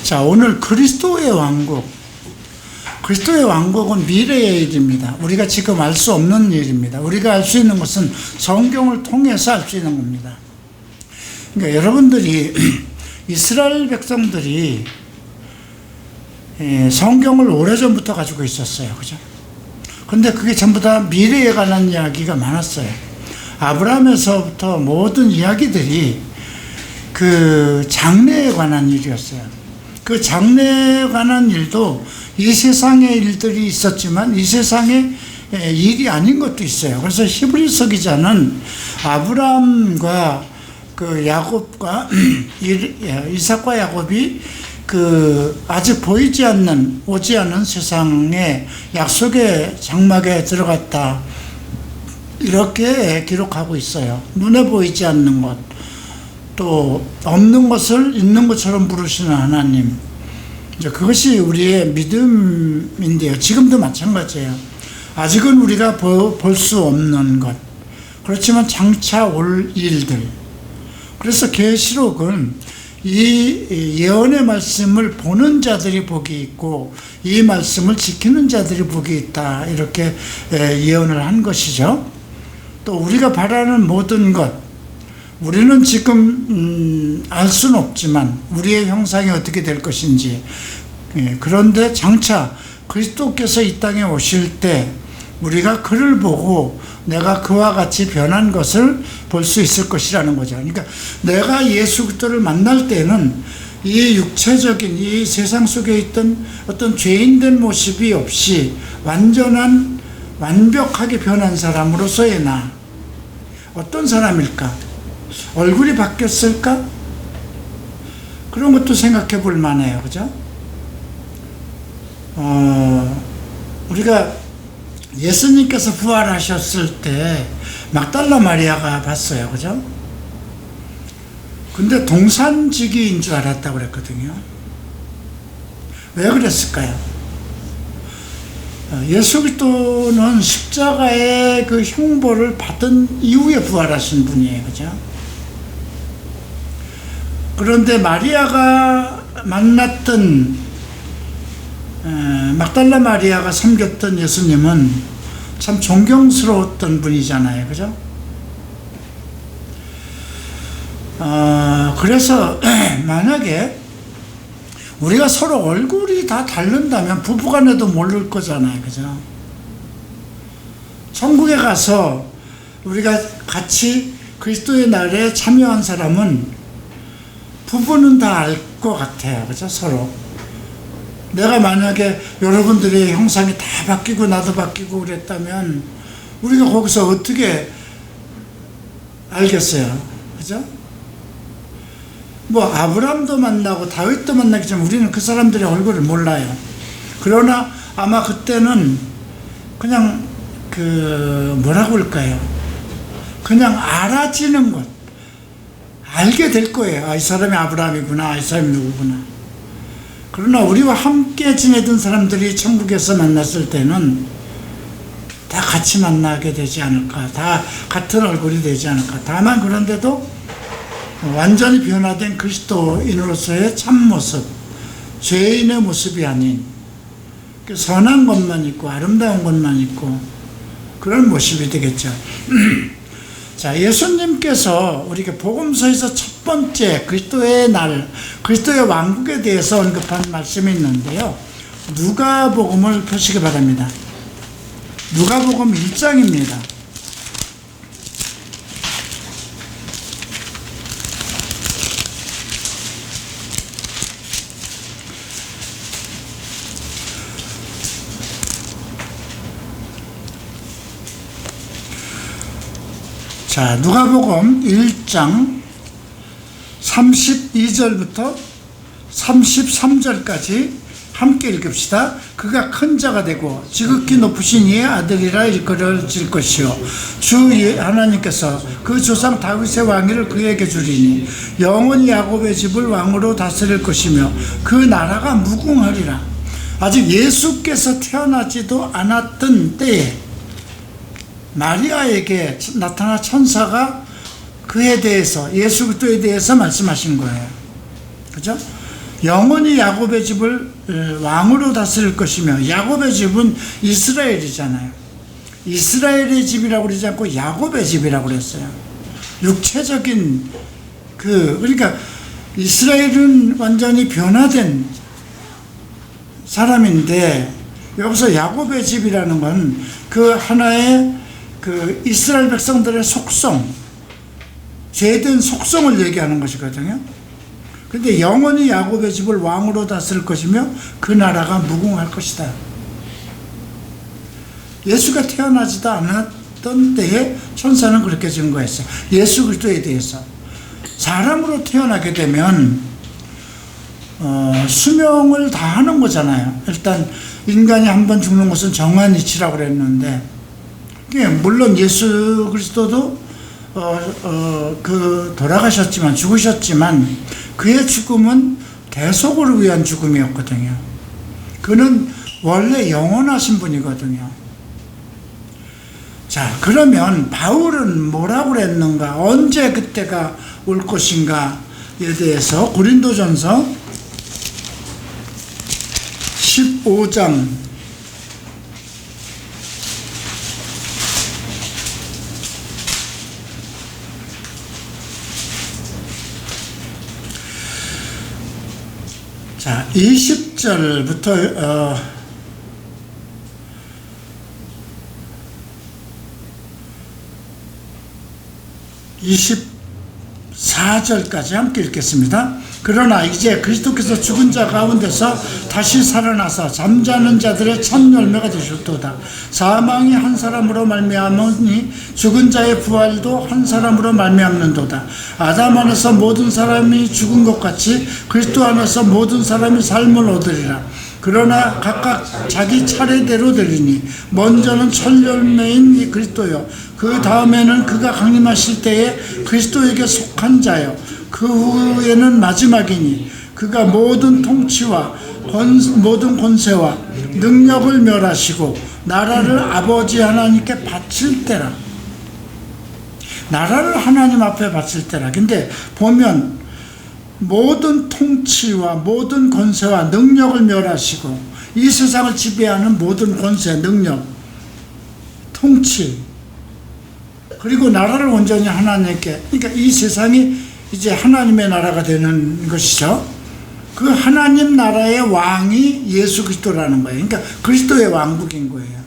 자, 오늘 그리스도의 왕국. 그리스도의 왕국은 미래의 일입니다. 우리가 지금 알 수 없는 일입니다. 우리가 알 수 있는 것은 성경을 통해서 알 수 있는 겁니다. 그러니까 여러분들이 이스라엘 백성들이 성경을 오래전부터 가지고 있었어요. 그죠? 근데 그게 전부 다 미래에 관한 이야기가 많았어요. 아브라함에서부터 모든 이야기들이 그 장래에 관한 일이었어요. 그 장래에 관한 일도 이 세상의 일들이 있었지만 이 세상의 일이 아닌 것도 있어요. 그래서 히브리서 기자는 아브라함과 그 야곱과 이삭과 야곱이 그 아직 보이지 않는, 오지 않은 세상의 약속의 장막에 들어갔다, 이렇게 기록하고 있어요. 눈에 보이지 않는 것, 또 없는 것을 있는 것처럼 부르시는 하나님, 이제 그것이 우리의 믿음인데요. 지금도 마찬가지예요. 아직은 우리가 볼 수 없는 것, 그렇지만 장차 올 일들. 그래서 계시록은 이 예언의 말씀을 보는 자들이 복이 있고 이 말씀을 지키는 자들이 복이 있다, 이렇게 예언을 한 것이죠. 또 우리가 바라는 모든 것, 우리는 지금 알 수는 없지만 우리의 형상이 어떻게 될 것인지, 그런데 장차 그리스도께서 이 땅에 오실 때 우리가 그를 보고 내가 그와 같이 변한 것을 볼 수 있을 것이라는 거죠. 그러니까 내가 예수 그리스도를 만날 때는 이 육체적인 이 세상 속에 있던 어떤 죄인된 모습이 없이 완벽하게 변한 사람으로서의 나, 어떤 사람일까? 얼굴이 바뀌었을까? 그런 것도 생각해 볼 만해요. 그죠? 우리가 예수님께서 부활하셨을 때 막달라 마리아가 봤어요. 그죠? 근데 동산지기인 줄 알았다고 그랬거든요. 왜 그랬을까요? 예수 그리스도는 십자가의 그 형벌을 받은 이후에 부활하신 분이에요. 그죠? 그런데 마리아가 만났던 막달라 마리아가 섬겼던 예수님은 참 존경스러웠던 분이잖아요. 그죠? 그래서 만약에 우리가 서로 얼굴이 다 다른다면 부부간에도 모를 거잖아요. 그죠? 천국에 가서 우리가 같이 그리스도의 날에 참여한 사람은 부부는 다 알 것 같아요. 그죠? 서로. 내가 만약에 여러분들의 형상이 다 바뀌고 나도 바뀌고 그랬다면 우리가 거기서 어떻게 알겠어요? 그죠? 뭐 아브라함도 만나고 다윗도 만나겠지만 우리는 그 사람들의 얼굴을 몰라요. 그러나 아마 그때는 그냥 뭐라고 할까요? 그냥 알아지는 것, 알게 될 거예요. 아, 이 사람이 아브라함이구나, 이 사람이 누구구나. 그러나 우리와 함께 지내던 사람들이 천국에서 만났을 때는 다 같이 만나게 되지 않을까, 다 같은 얼굴이 되지 않을까. 다만 그런데도 완전히 변화된 그리스도인으로서의 참모습, 죄인의 모습이 아닌 선한 것만 있고 아름다운 것만 있고 그런 모습이 되겠죠. 자, 예수님께서 우리가 복음서에서 첫 번째 그리스도의 날, 그리스도의 왕국에 대해서 언급한 말씀이 있는데요. 누가복음을 보시기 바랍니다. 누가복음 1장입니다. 자, 누가복음 1장 32절부터 33절까지 함께 읽읍시다. 그가 큰 자가 되고 지극히 높으신 이의 아들이라 일컬어질 것이요 주 하나님께서 그 조상 다윗의 왕위를 그에게 주리니 영원히 야곱의 집을 왕으로 다스릴 것이며 그 나라가 무궁하리라. 아직 예수께서 태어나지도 않았던 때에 마리아에게 나타난 천사가 그에 대해서, 예수 그리스도에 대해서 말씀하신 거예요. 그죠? 영원히 야곱의 집을 왕으로 다스릴 것이며, 야곱의 집은 이스라엘이잖아요. 이스라엘의 집이라고 그러지 않고 야곱의 집이라고 그랬어요. 육체적인 그러니까 이스라엘은 완전히 변화된 사람인데, 여기서 야곱의 집이라는 건 그 하나의 그 이스라엘 백성들의 속성, 죄된 속성을 얘기하는 것이거든요. 그런데 영원히 야곱의 집을 왕으로 다스릴 것이며 그 나라가 무궁할 것이다. 예수가 태어나지도 않았던 때에 천사는 그렇게 증거했어요. 예수 그리스도에 대해서. 사람으로 태어나게 되면 수명을 다 하는 거잖아요. 일단 인간이 한 번 죽는 것은 정한 이치라고 그랬는데, 물론 예수 그리스도도 돌아가셨지만, 죽으셨지만 그의 죽음은 대속을 위한 죽음이었거든요. 그는 원래 영원하신 분이거든요. 자, 그러면 바울은 뭐라고 그랬는가, 언제 그때가 올 것인가에 대해서 고린도전서 15장 20절부터 24절까지 함께 읽겠습니다. 그러나 이제 그리스도께서 죽은 자 가운데서 다시 살아나서 잠자는 자들의 첫 열매가 되셨도다. 사망이 한 사람으로 말미암으니 죽은 자의 부활도 한 사람으로 말미암는도다. 아담 안에서 모든 사람이 죽은 것 같이 그리스도 안에서 모든 사람이 삶을 얻으리라. 그러나 각각 자기 차례대로 되리니 먼저는 첫 열매인 이 그리스도요, 그 다음에는 그가 강림하실 때에 그리스도에게 속한 자요, 그 후에는 마지막이니 그가 모든 통치와 모든 권세와 능력을 멸하시고 나라를 아버지 하나님께 바칠 때라. 나라를 하나님 앞에 바칠 때라. 근데 보면 모든 통치와 모든 권세와 능력을 멸하시고, 이 세상을 지배하는 모든 권세, 능력, 통치, 그리고 나라를 온전히 하나님께, 그러니까 이 세상이 이제 하나님의 나라가 되는 것이죠. 그 하나님 나라의 왕이 예수 그리스도라는 거예요. 그러니까 그리스도의 왕국인 거예요.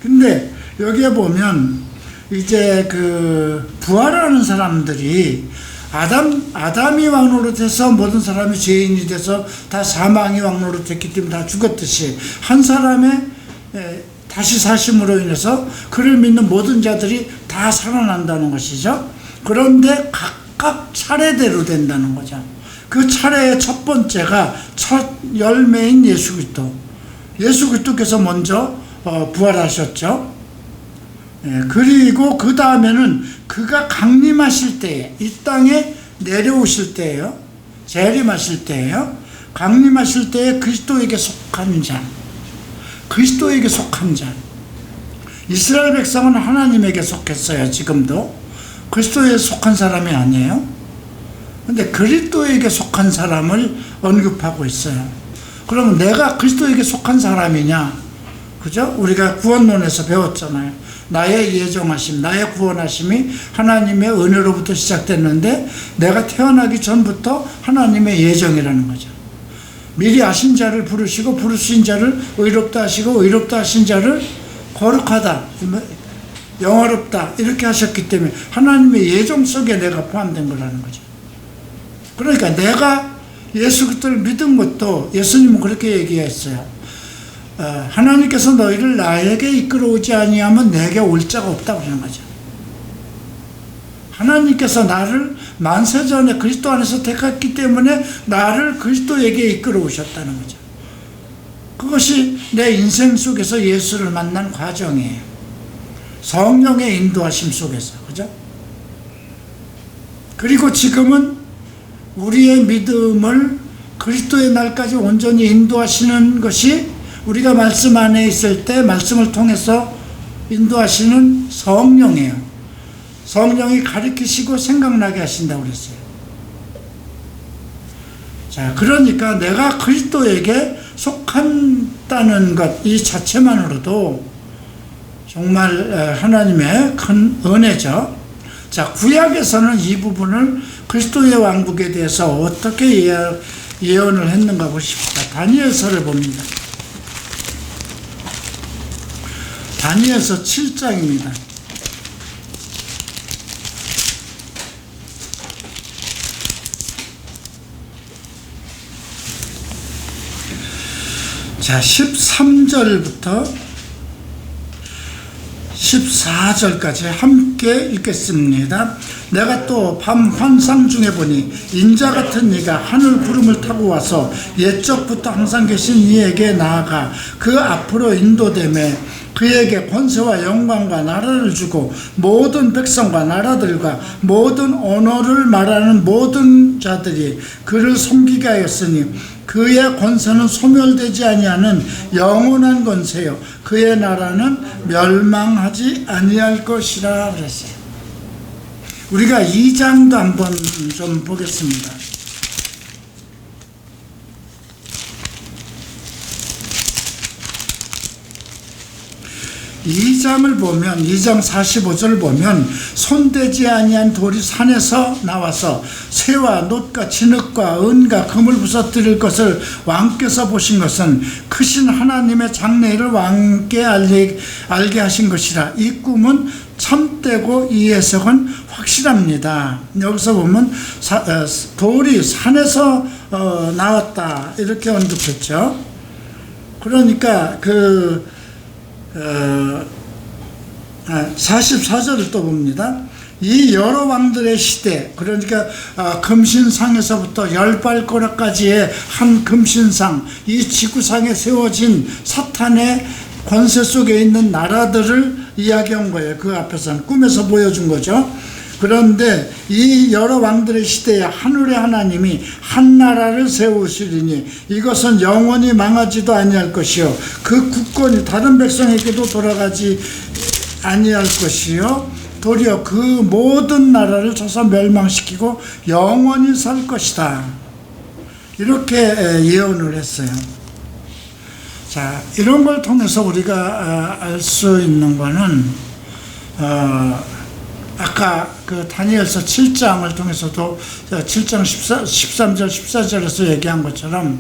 근데 여기에 보면 이제 그 부활하는 사람들이 아담이 왕노릇 돼서 모든 사람이 죄인이 돼서 다 사망이 왕노릇 됐기 때문에 다 죽었듯이, 한 사람의 다시 사심으로 인해서 그를 믿는 모든 자들이 다 살아난다는 것이죠. 그런데 각각 차례대로 된다는 거죠. 그 차례의 첫 번째가 첫 열매인 예수 그리스도. 예수 그리스도께서 먼저 부활하셨죠. 그리고 그 다음에는 그가 강림하실 때에, 이 땅에 내려오실 때예요. 재림하실 때예요. 강림하실 때에 그리스도에게 속한 자, 그리스도에게 속한 자. 이스라엘 백성은 하나님에게 속했어요. 지금도 그리스도에 속한 사람이 아니에요. 근데 그리스도에게 속한 사람을 언급하고 있어요. 그러면 내가 그리스도에게 속한 사람이냐? 그죠? 우리가 구원론에서 배웠잖아요. 나의 예정하심, 나의 구원하심이 하나님의 은혜로부터 시작됐는데, 내가 태어나기 전부터 하나님의 예정이라는 거죠. 미리 아신 자를 부르시고 부르신 자를 의롭다 하시고 의롭다 하신 자를 거룩하다, 영화롭다 이렇게 하셨기 때문에 하나님의 예정 속에 내가 포함된 거라는 거죠. 그러니까 내가 예수 그리스도를 믿은 것도, 예수님은 그렇게 얘기했어요. 하나님께서 너희를 나에게 이끌어오지 아니하면 내게 올 자가 없다고 그러는 거죠. 하나님께서 나를 만세전에 그리스도 안에서 택했기 때문에 나를 그리스도에게 이끌어오셨다는 거죠. 그것이 내 인생 속에서 예수를 만난 과정이에요. 성령의 인도하심 속에서, 그죠? 그리고 지금은 우리의 믿음을 그리스도의 날까지 온전히 인도하시는 것이, 우리가 말씀 안에 있을 때 말씀을 통해서 인도하시는 성령이에요. 성령이 가르치시고 생각나게 하신다고 그랬어요. 자, 그러니까 내가 그리스도에게 속한다는 것, 이 자체만으로도 정말 하나님의 큰 은혜죠. 자, 구약에서는 이 부분을 그리스도의 왕국에 대해서 어떻게 예언을 했는가 보십시오. 다니엘서를 봅니다. 다니엘서 7장입니다. 자, 13절부터 14절까지 함께 읽겠습니다. 내가 또 밤 환상 중에 보니 인자 같은 이가 하늘 구름을 타고 와서 옛적부터 항상 계신 이에게 나아가 그 앞으로 인도되매 그에게 권세와 영광과 나라를 주고 모든 백성과 나라들과 모든 언어를 말하는 모든 자들이 그를 섬기게 하였으니 그의 권세는 소멸되지 아니하는 영원한 권세요 그의 나라는 멸망하지 아니할 것이라 그랬어요. 우리가 2장도 한번 좀 보겠습니다. 2장을 보면 2장 45절을 보면 손대지 아니한 돌이 산에서 나와서 새와 놋과 진흙과 은과 금을 부서뜨릴 것을 왕께서 보신 것은 크신 하나님의 장래를 왕께 알게 하신 것이라. 이 꿈은 참되고 이 해석은 확실합니다. 여기서 보면 돌이 산에서 나왔다 이렇게 언급했죠. 그러니까 44절을 또 봅니다. 이 여러 왕들의 시대, 그러니까 금신상에서부터 열발가락까지의 한 금신상, 이 지구상에 세워진 사탄의 권세 속에 있는 나라들을 이야기한 거예요. 그 앞에서는 꿈에서 보여준 거죠. 그런데 이 여러 왕들의 시대에 하늘의 하나님이 한 나라를 세우시리니 이것은 영원히 망하지도 아니할 것이요 그 국권이 다른 백성에게도 돌아가지 아니할 것이요 도리어 그 모든 나라를 쳐서 멸망시키고 영원히 살 것이다. 이렇게 예언을 했어요. 자, 이런 걸 통해서 우리가 알 수 있는 거는 아까 그 다니엘서 7장을 통해서도 7장 13절 14절에서 얘기한 것처럼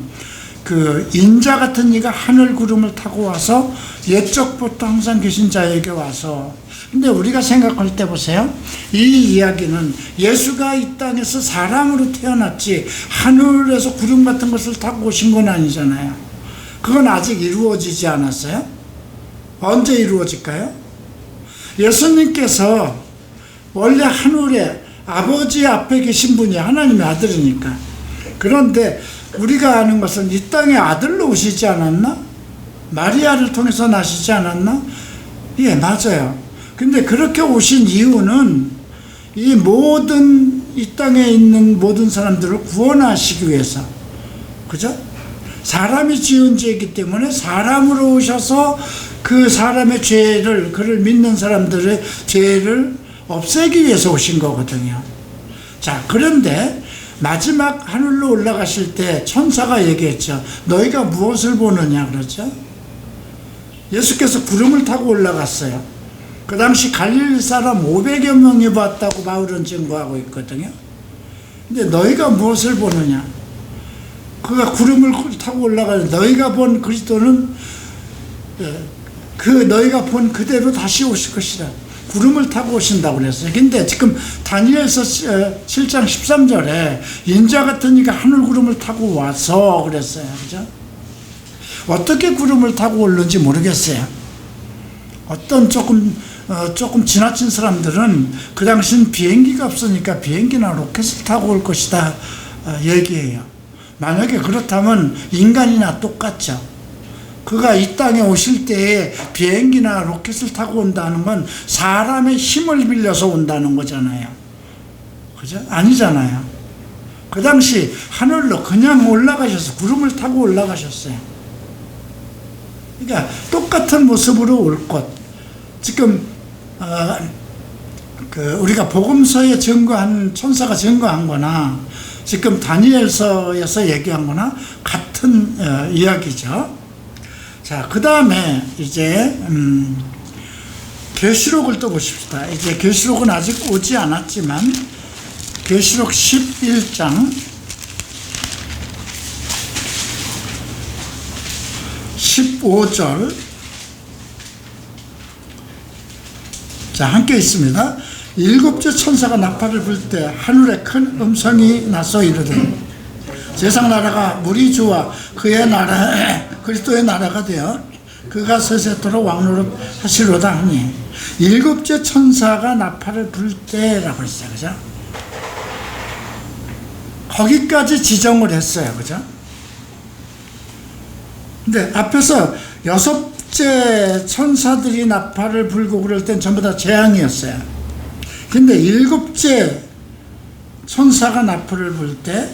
그 인자 같은 이가 하늘 구름을 타고 와서 옛적부터 항상 계신 자에게 와서, 근데 우리가 생각할 때 보세요. 이 이야기는 예수가 이 땅에서 사람으로 태어났지 하늘에서 구름 같은 것을 타고 오신 건 아니잖아요. 그건 아직 이루어지지 않았어요. 언제 이루어질까요? 예수님께서 원래 하늘에 아버지 앞에 계신 분이 하나님의 아들이니까. 그런데 우리가 아는 것은 이 땅에 아들로 오시지 않았나? 마리아를 통해서 나시지 않았나? 예, 맞아요. 근데 그렇게 오신 이유는 이 땅에 있는 모든 사람들을 구원하시기 위해서. 그죠? 사람이 지은 죄이기 때문에 사람으로 오셔서 그 사람의 죄를, 그를 믿는 사람들의 죄를 없애기 위해서 오신 거거든요. 자, 그런데 마지막 하늘로 올라가실 때 천사가 얘기했죠. 너희가 무엇을 보느냐 그러죠. 예수께서 구름을 타고 올라갔어요. 그 당시 갈릴리 사람 500여 명이 봤다고 바울은 증거하고 있거든요. 근데 너희가 무엇을 보느냐, 그가 구름을 타고 올라가는 너희가 본 그리스도는 그 너희가 본 그대로 다시 오실 것이다. 구름을 타고 오신다고 그랬어요. 근데 지금 다니엘서 7장 13절에 인자 같은 이가 하늘 구름을 타고 와서 그랬어요. 그죠? 어떻게 구름을 타고 오는지 모르겠어요. 어떤 조금 지나친 사람들은 그 당시는 비행기가 없으니까 비행기나 로켓을 타고 올 것이다 얘기해요. 만약에 그렇다면 인간이나 똑같죠. 그가 이 땅에 오실 때에 비행기나 로켓을 타고 온다는 건 사람의 힘을 빌려서 온다는 거잖아요. 그죠? 아니잖아요. 그 당시 하늘로 그냥 올라가셔서 구름을 타고 올라가셨어요. 그러니까 똑같은 모습으로 올 것. 지금 우리가 복음서에 증거한 천사가 증거한 거나 지금 다니엘서에서 얘기한 거나 같은 이야기죠. 자, 그 다음에 이제 계시록을 또 보십시다. 이제 계시록은 아직 오지 않았지만 계시록 11장 15절, 자, 함께 있습니다. 일곱째 천사가 나팔을 불 때 하늘에 큰 음성이 나서 이르되 세상 나라가 우리 주와 그의 나라 그리스도의 나라가 되어 그가 세세토록 왕노릇 하시로다 하니, 일곱째 천사가 나팔을 불 때라고 했어요. 그죠? 거기까지 지정을 했어요. 그죠? 근데 앞에서 여섯째 천사들이 나팔을 불고 그럴 땐 전부 다 재앙이었어요. 근데 일곱째 천사가 나팔을 불 때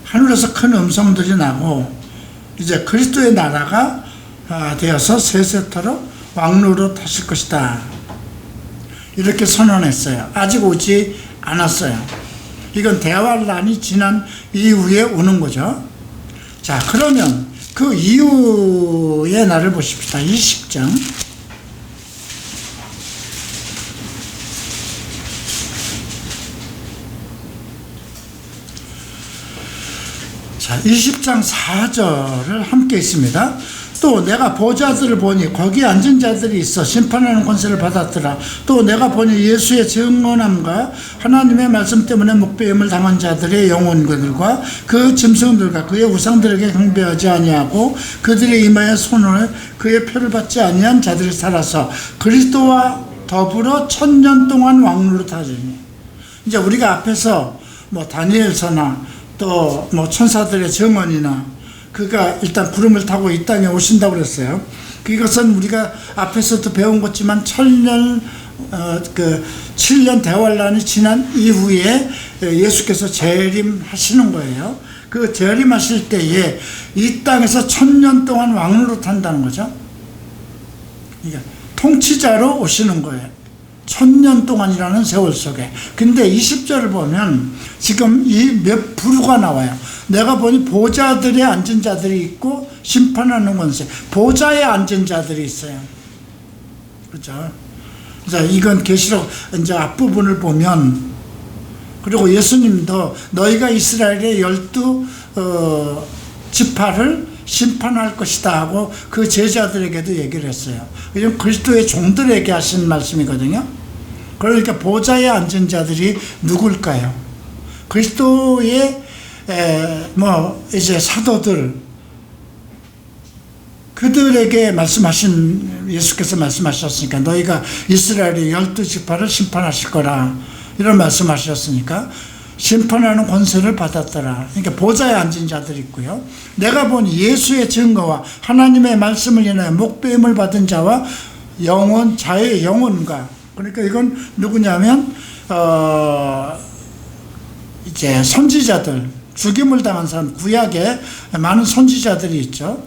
하늘에서 큰 음성들이 나고 이제 그리스도의 나라가 되어서 세세토록 왕노릇 하실 것이다, 이렇게 선언했어요. 아직 오지 않았어요. 이건 대환란이 지난 이후에 오는 거죠. 자, 그러면 그 이후의 날을 보십시다. 20장 자, 20장 4절을 함께 있습니다. 또 내가 보좌들을 보니 거기 앉은 자들이 있어 심판하는 권세를 받았더라. 또 내가 보니 예수의 증언함과 하나님의 말씀 때문에 목배임을 당한 자들의 영혼들과 그 짐승들과 그의 우상들에게 경배하지 아니하고 그들의 이마에 손을 그의 표를 받지 아니한 자들이 살아서 그리스도와 더불어 1000년 동안 왕노릇하리니. 이제 우리가 앞에서 뭐 다니엘서나 또 뭐 천사들의 증언이나 그가 일단 구름을 타고 이 땅에 오신다고 그랬어요. 이것은 우리가 앞에서도 배운 것지만 7년 대환란이 지난 이후에 예수께서 재림하시는 거예요. 그 재림하실 때에 이 땅에서 1000년 동안 왕노릇 한다는 거죠. 이게 통치자로 오시는 거예요. 1000년 동안이라는 세월 속에. 근데 20절을 보면 지금 이 몇 부류가 나와요. 내가 보니 보좌들에 앉은 자들이 있고 심판하는 권세, 보좌에 앉은 자들이 있어요. 그렇죠? 자, 이건 계시록 이제 앞부분을 보면, 그리고 예수님도 너희가 이스라엘의 12 지파를 심판할 것이다 하고 그 제자들에게도 얘기를 했어요. 이건 그리스도의 종들에게 하신 말씀이거든요. 그러니까 보좌에 앉은 자들이 누굴까요? 그리스도의 이제 사도들, 그들에게 말씀하신, 예수께서 말씀하셨으니까 너희가 이스라엘의 12지파를 심판하실 거라, 이런 말씀하셨으니까 심판하는 권세를 받았더라. 그러니까 보좌에 앉은 자들이 있고요. 내가 보니 예수의 증거와 하나님의 말씀을 인하여 목배임을 받은 자와 자의 영혼과, 그러니까 이건 누구냐면 이제 선지자들, 죽임을 당한 사람, 구약에 많은 선지자들이 있죠.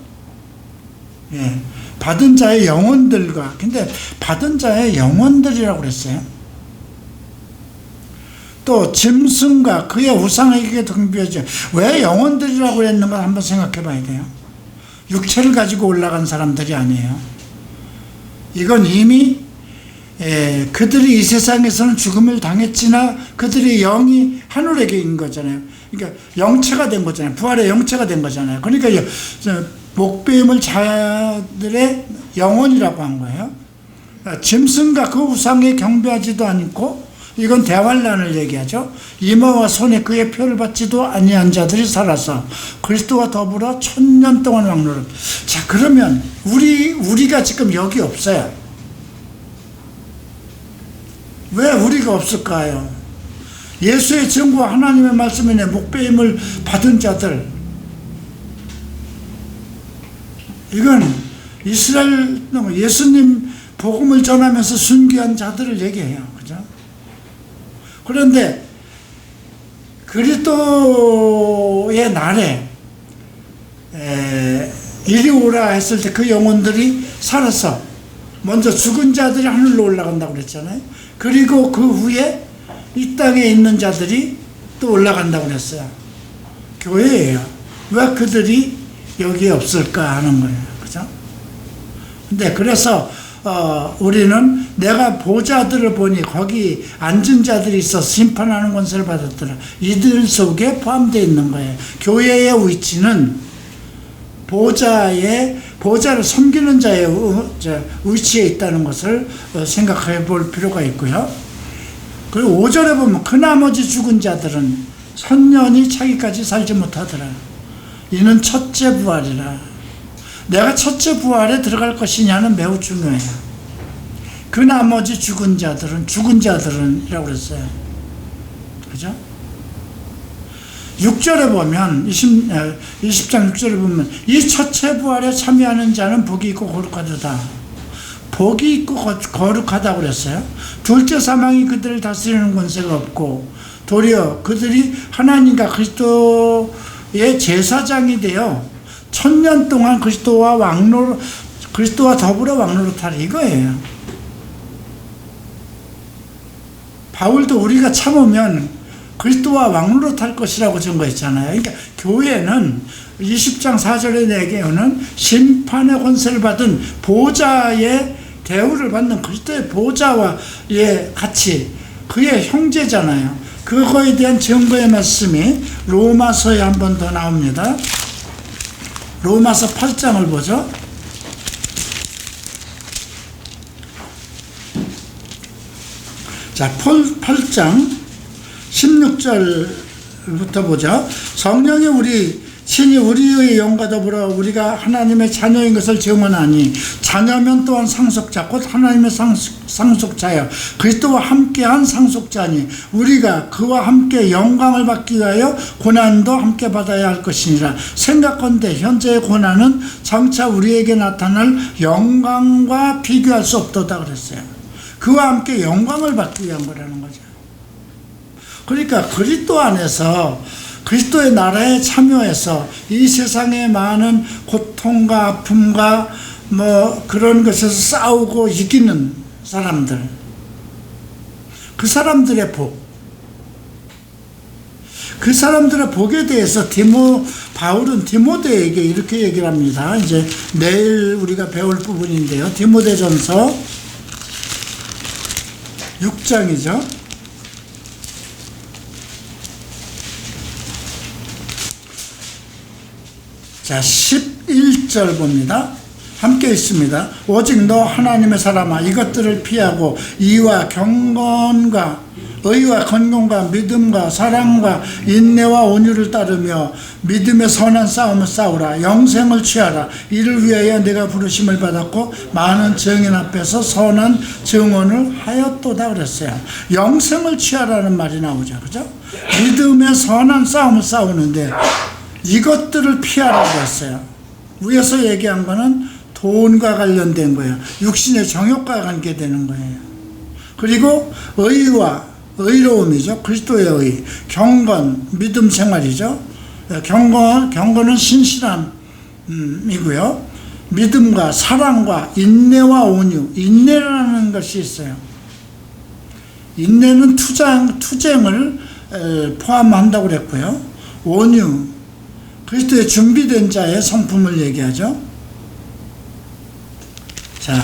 예, 받은 자의 영혼들과, 근데 받은 자의 영혼들이라고 그랬어요. 또 짐승과 그의 우상에게 등비하지. 왜 영혼들이라고 그랬는가 한번 생각해 봐야 돼요. 육체를 가지고 올라간 사람들이 아니에요. 이건 이미 그들이 이 세상에서는 죽음을 당했지나 그들의 영이 하늘에 있는 거잖아요. 그러니까 영체가 된 거잖아요. 부활의 영체가 된 거잖아요. 그러니까 목배임을 자들의 영혼이라고 한 거예요. 짐승과 그 우상에 경배하지도 않고, 이건 대환란을 얘기하죠. 이마와 손에 그의 표를 받지도 아니한 자들이 살아서 그리스도와 더불어 1000년 동안 왕노릇. 자, 그러면 우리가 지금 여기 없어요. 왜 우리가 없을까요? 예수의 증거와 하나님의 말씀에 목배임을 받은 자들, 이건 이스라엘, 예수님 복음을 전하면서 순교한 자들을 얘기해요. 그죠? 그런데 그리스도의 날에 이리 오라 했을 때 그 영혼들이 살아서 먼저 죽은 자들이 하늘로 올라간다고 그랬잖아요. 그리고 그 후에 이 땅에 있는 자들이 또 올라간다고 그랬어요. 교회예요. 왜 그들이 여기에 없을까 하는 거예요. 그죠? 근데 그래서 우리는 내가 보좌들을 보니 거기 앉은 자들이 있어 심판하는 권세를 받았더라. 이들 속에 포함되어 있는 거예요. 교회의 위치는 보좌를 섬기는 자의 위치에 있다는 것을 생각해 볼 필요가 있고요. 그리고 5절에 보면 그 나머지 죽은 자들은 천년이 차기까지 살지 못하더라. 이는 첫째 부활이라. 내가 첫째 부활에 들어갈 것이냐는 매우 중요해요. 그 나머지 죽은 자들은이라고 그랬어요. 그죠? 6절에 보면 20장 6절에 보면 이 첫째 부활에 참여하는 자는 복이 있고 거룩하도다. 복이 있고 거룩하다고 그랬어요. 둘째 사망이 그들을 다스리는 권세가 없고 도리어 그들이 하나님과 그리스도의 제사장이 되어 1000년 동안 그리스도와 더불어 왕노릇하라 이거예요. 바울도 우리가 참으면 그리스도와 왕노릇할 것이라고 증거했잖아요. 그러니까 교회는 20장 4절에 내게는 심판의 권세를 받은 보좌의 대우를 받는 그리스도의 보좌와의 같이 그의 형제잖아요. 그거에 대한 증거의 말씀이 로마서에 한 번 더 나옵니다. 로마서 8장을 보죠. 자, 8장 16절부터 보죠. 성령이 친히 우리의 영과 더불어 우리가 하나님의 자녀인 것을 증언하니 자녀면 또한 상속자 곧 하나님의 상속자여 그리스도와 함께한 상속자니 우리가 그와 함께 영광을 받기 위하여 고난도 함께 받아야 할 것이니라. 생각건대 현재의 고난은 장차 우리에게 나타날 영광과 비교할 수 없도다 그랬어요. 그와 함께 영광을 받기 위한 거라는 거죠. 그러니까 그리스도 안에서 그리스도의 나라에 참여해서 이 세상의 많은 고통과 아픔과 그런 것에서 싸우고 이기는 사람들, 그 사람들의 복에 대해서 바울은 디모데에게 이렇게 얘기를 합니다. 이제 내일 우리가 배울 부분인데요. 디모데전서 6장이죠. 자, 11절 봅니다. 함께 있습니다. 오직 너 하나님의 사람아 이것들을 피하고 의와 경건과 믿음과 사랑과 인내와 온유를 따르며 믿음의 선한 싸움을 싸우라. 영생을 취하라. 이를 위하여 내가 부르심을 받았고 많은 증인 앞에서 선한 증언을 하였도다 그랬어요. 영생을 취하라는 말이 나오죠. 그죠? 믿음의 선한 싸움을 싸우는데 이것들을 피하라고 했어요. 위에서 얘기한 거는 돈과 관련된 거예요. 육신의 정욕과 관계되는 거예요. 그리고 의로움이죠. 그리스도의 의. 경건, 믿음 생활이죠. 경건은 신실함이고요. 믿음과 사랑과 인내와 온유. 인내라는 것이 있어요. 인내는 투쟁을 포함한다고 그랬고요. 온유. 그리스도의 준비된 자의 성품을 얘기하죠. 자,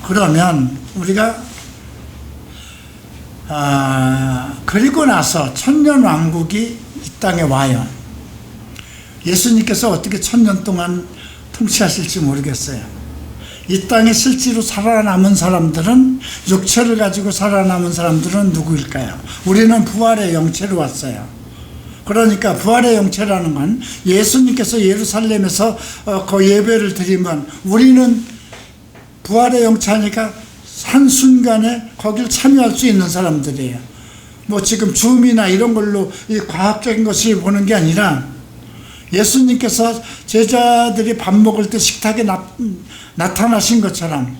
그러면 우리가 그리고 나서 천년왕국이 이 땅에 와요. 예수님께서 어떻게 1000년 동안 통치하실지 모르겠어요. 이 땅에 실제로 살아남은 사람들은, 육체를 가지고 살아남은 사람들은 누구일까요? 우리는 부활의 영체로 왔어요. 그러니까 부활의 영체라는 건 예수님께서 예루살렘에서 그 예배를 드리면 우리는 부활의 영체니까 한순간에 거길 참여할 수 있는 사람들이에요. 지금 줌이나 이런 걸로 이 과학적인 것을 보는 게 아니라 예수님께서 제자들이 밥 먹을 때 식탁에 나타나신 것처럼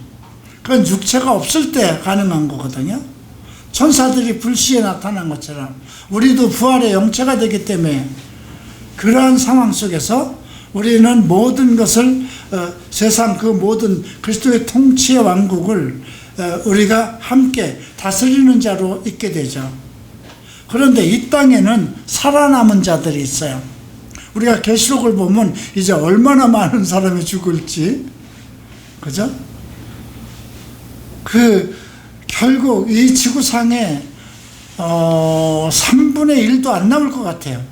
그건 육체가 없을 때 가능한 거거든요. 천사들이 불시에 나타난 것처럼 우리도 부활의 영체가 되기 때문에 그러한 상황 속에서 우리는 모든 것을 세상 그 모든 그리스도의 통치의 왕국을 우리가 함께 다스리는 자로 있게 되죠. 그런데 이 땅에는 살아남은 자들이 있어요. 우리가 계시록을 보면 이제 얼마나 많은 사람이 죽을지, 그죠? 결국 이 지구상에 3분의 1도 안 남을 것 같아요.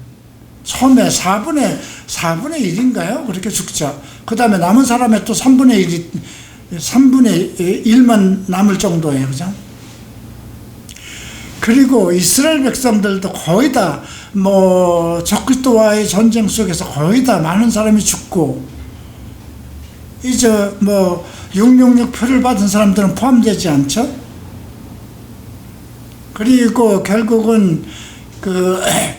처음에 4분의 1인가요? 그렇게 죽죠. 그 다음에 남은 사람의 또 3분의 1만 남을 정도예요. 그죠? 그리고 이스라엘 백성들도 거의 다 적그리스도와의 전쟁 속에서 거의 다 많은 사람이 죽고, 이제 666 표를 받은 사람들은 포함되지 않죠? 그리고 결국은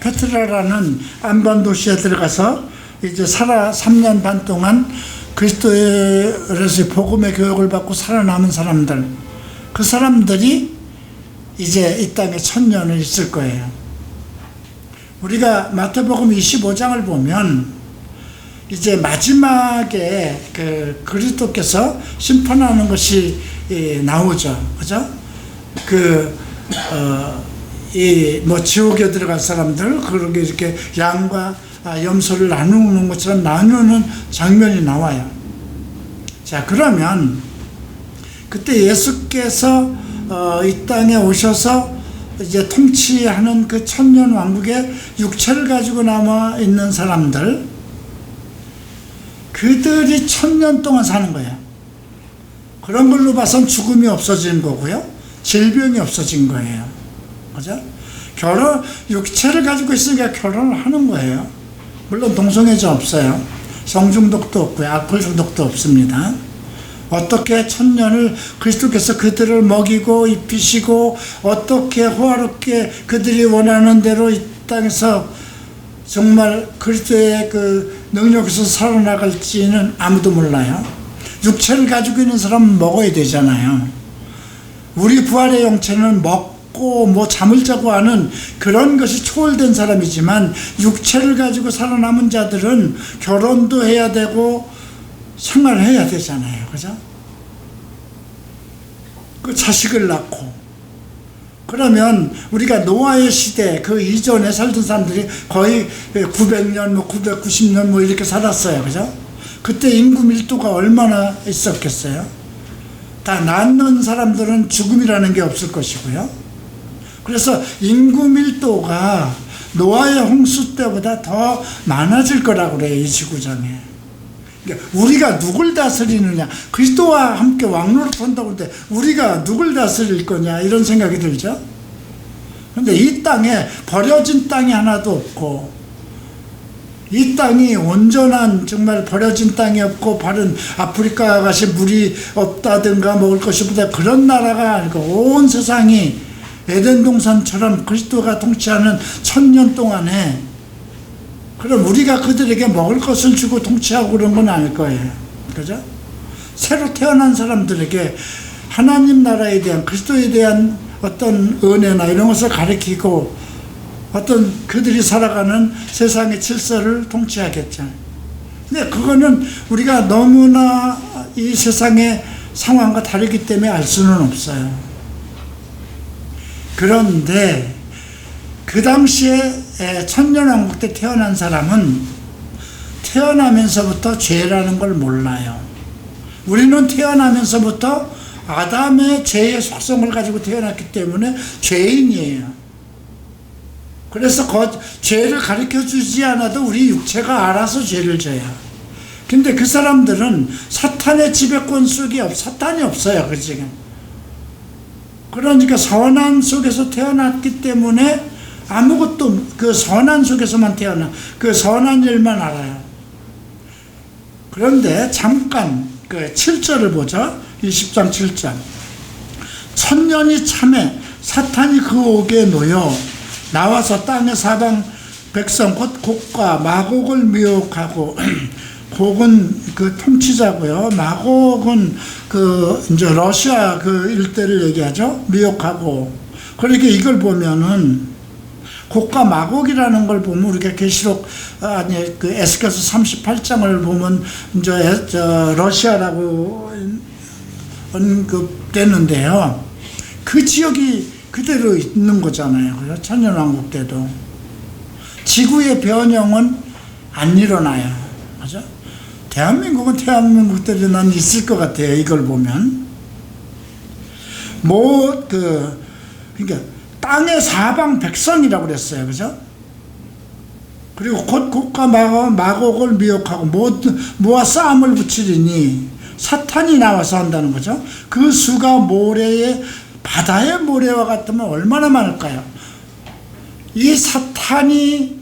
페트라라는 안반 도시에 들어가서 이제 3년 반 동안 그리스도의 복음의 교육을 받고 살아남은 사람들, 그 사람들이 이제 이 땅에 1000년을 있을 거예요. 우리가 마태복음 25장을 보면 이제 마지막에 그리스도께서 심판하는 것이 나오죠. 그죠? 지옥에 들어갈 사람들, 그렇게 이렇게 양과 염소를 나누는 것처럼 나누는 장면이 나와요. 자, 그러면 그때 예수께서 이 땅에 오셔서 이제 통치하는 그 1000년 왕국의 육체를 가지고 남아 있는 사람들, 그들이 1000년 동안 사는 거예요. 그런 걸로 봐선 죽음이 없어진 거고요, 질병이 없어진 거예요. 그죠? 육체를 가지고 있으니까 결혼을 하는 거예요. 물론 동성애자 없어요. 성중독도 없고요, 알코올 중독도 없습니다. 어떻게 1000년을 그리스도께서 그들을 먹이고 입히시고 어떻게 호화롭게 그들이 원하는 대로 이 땅에서 정말 그리스도의 능력에서 살아나갈지는 아무도 몰라요. 육체를 가지고 있는 사람은 먹어야 되잖아요. 우리 부활의 영체는 먹고 잠을 자고 하는 그런 것이 초월된 사람이지만, 육체를 가지고 살아남은 자들은 결혼도 해야 되고 생활해야 되잖아요. 그죠? 자식을 낳고. 그러면 우리가 노아의 시대 그 이전에 살던 사람들이 거의 900년, 990년 이렇게 살았어요. 그죠? 그때 인구 밀도가 얼마나 있었겠어요? 다 낳는 사람들은 죽음이라는 게 없을 것이고요. 그래서 인구 밀도가 노아의 홍수 때보다 더 많아질 거라고 그래요, 이 지구상에. 그러니까 우리가 누굴 다스리느냐, 그리스도와 함께 왕노릇 한다고 하는데 우리가 누굴 다스릴 거냐, 이런 생각이 들죠. 그런데 이 땅에 버려진 땅이 하나도 없고, 이 땅이 온전한 정말 버려진 땅이 없고 바른 아프리카 같이 물이 없다든가 먹을 것이 없다, 그런 나라가 아니고 온 세상이 에덴 동산처럼 그리스도가 통치하는 1000년 동안에, 그럼 우리가 그들에게 먹을 것을 주고 통치하고 그런 건 아닐 거예요. 그죠? 새로 태어난 사람들에게 하나님 나라에 대한, 그리스도에 대한 어떤 은혜나 이런 것을 가르치고 어떤 그들이 살아가는 세상의 질서를 통치하겠죠. 근데 그거는 우리가 너무나 이 세상의 상황과 다르기 때문에 알 수는 없어요. 그런데 그 당시에 1000년왕국 때 태어난 사람은 태어나면서부터 죄라는 걸 몰라요. 우리는 태어나면서부터 아담의 죄의 속성을 가지고 태어났기 때문에 죄인이에요. 그래서 죄를 가르쳐 주지 않아도 우리 육체가 알아서 죄를 져요. 근데 그 사람들은 사탄의 지배권 속에 사탄이 없어요, 그 지금. 그러니까 선한 속에서 태어났기 때문에 아무것도, 그 선한 속에서만 태어나 그 선한 일만 알아요. 그런데 잠깐 7절을 보죠. 20장 7절. 1000년이 참에 사탄이 그 옥에 놓여 나와서 땅의 사방 백성 곧 곡과 마곡을 미혹하고 곡은 그 통치자고요. 마곡은 이제 러시아 일대를 얘기하죠. 미혹하고. 그러니까 이걸 보면은 곡과 마곡이라는 걸 보면 우리가 계시록 에스겔서 38장을 보면 이제 러시아라고 언급되는데요. 그 지역이 그대로 있는 거잖아요. 그죠? 천년왕국 때도. 지구의 변형은 안 일어나요. 그죠? 대한민국은 대한민국대로 난 있을 것 같아요. 이걸 보면. 그러니까 땅의 사방백성이라고 그랬어요. 그죠? 그리고 곧 국가 마곡을 미혹하고 모아 싸움을 붙이리니 사탄이 나와서 한다는 거죠. 그 수가 바다의 모래와 같으면 얼마나 많을까요? 이 사탄이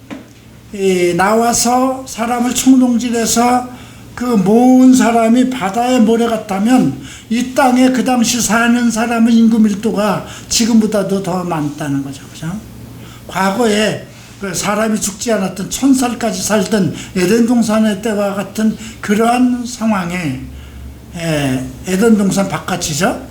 나와서 사람을 총동질해서 그 모은 사람이 바다의 모래 같다면 이 땅에 그 당시 사는 사람의 인구 밀도가 지금보다도 더 많다는 거죠. 그죠? 과거에 사람이 죽지 않았던 1000살까지 살던 에덴 동산의 때와 같은 그러한 상황에 에덴 동산 바깥이죠.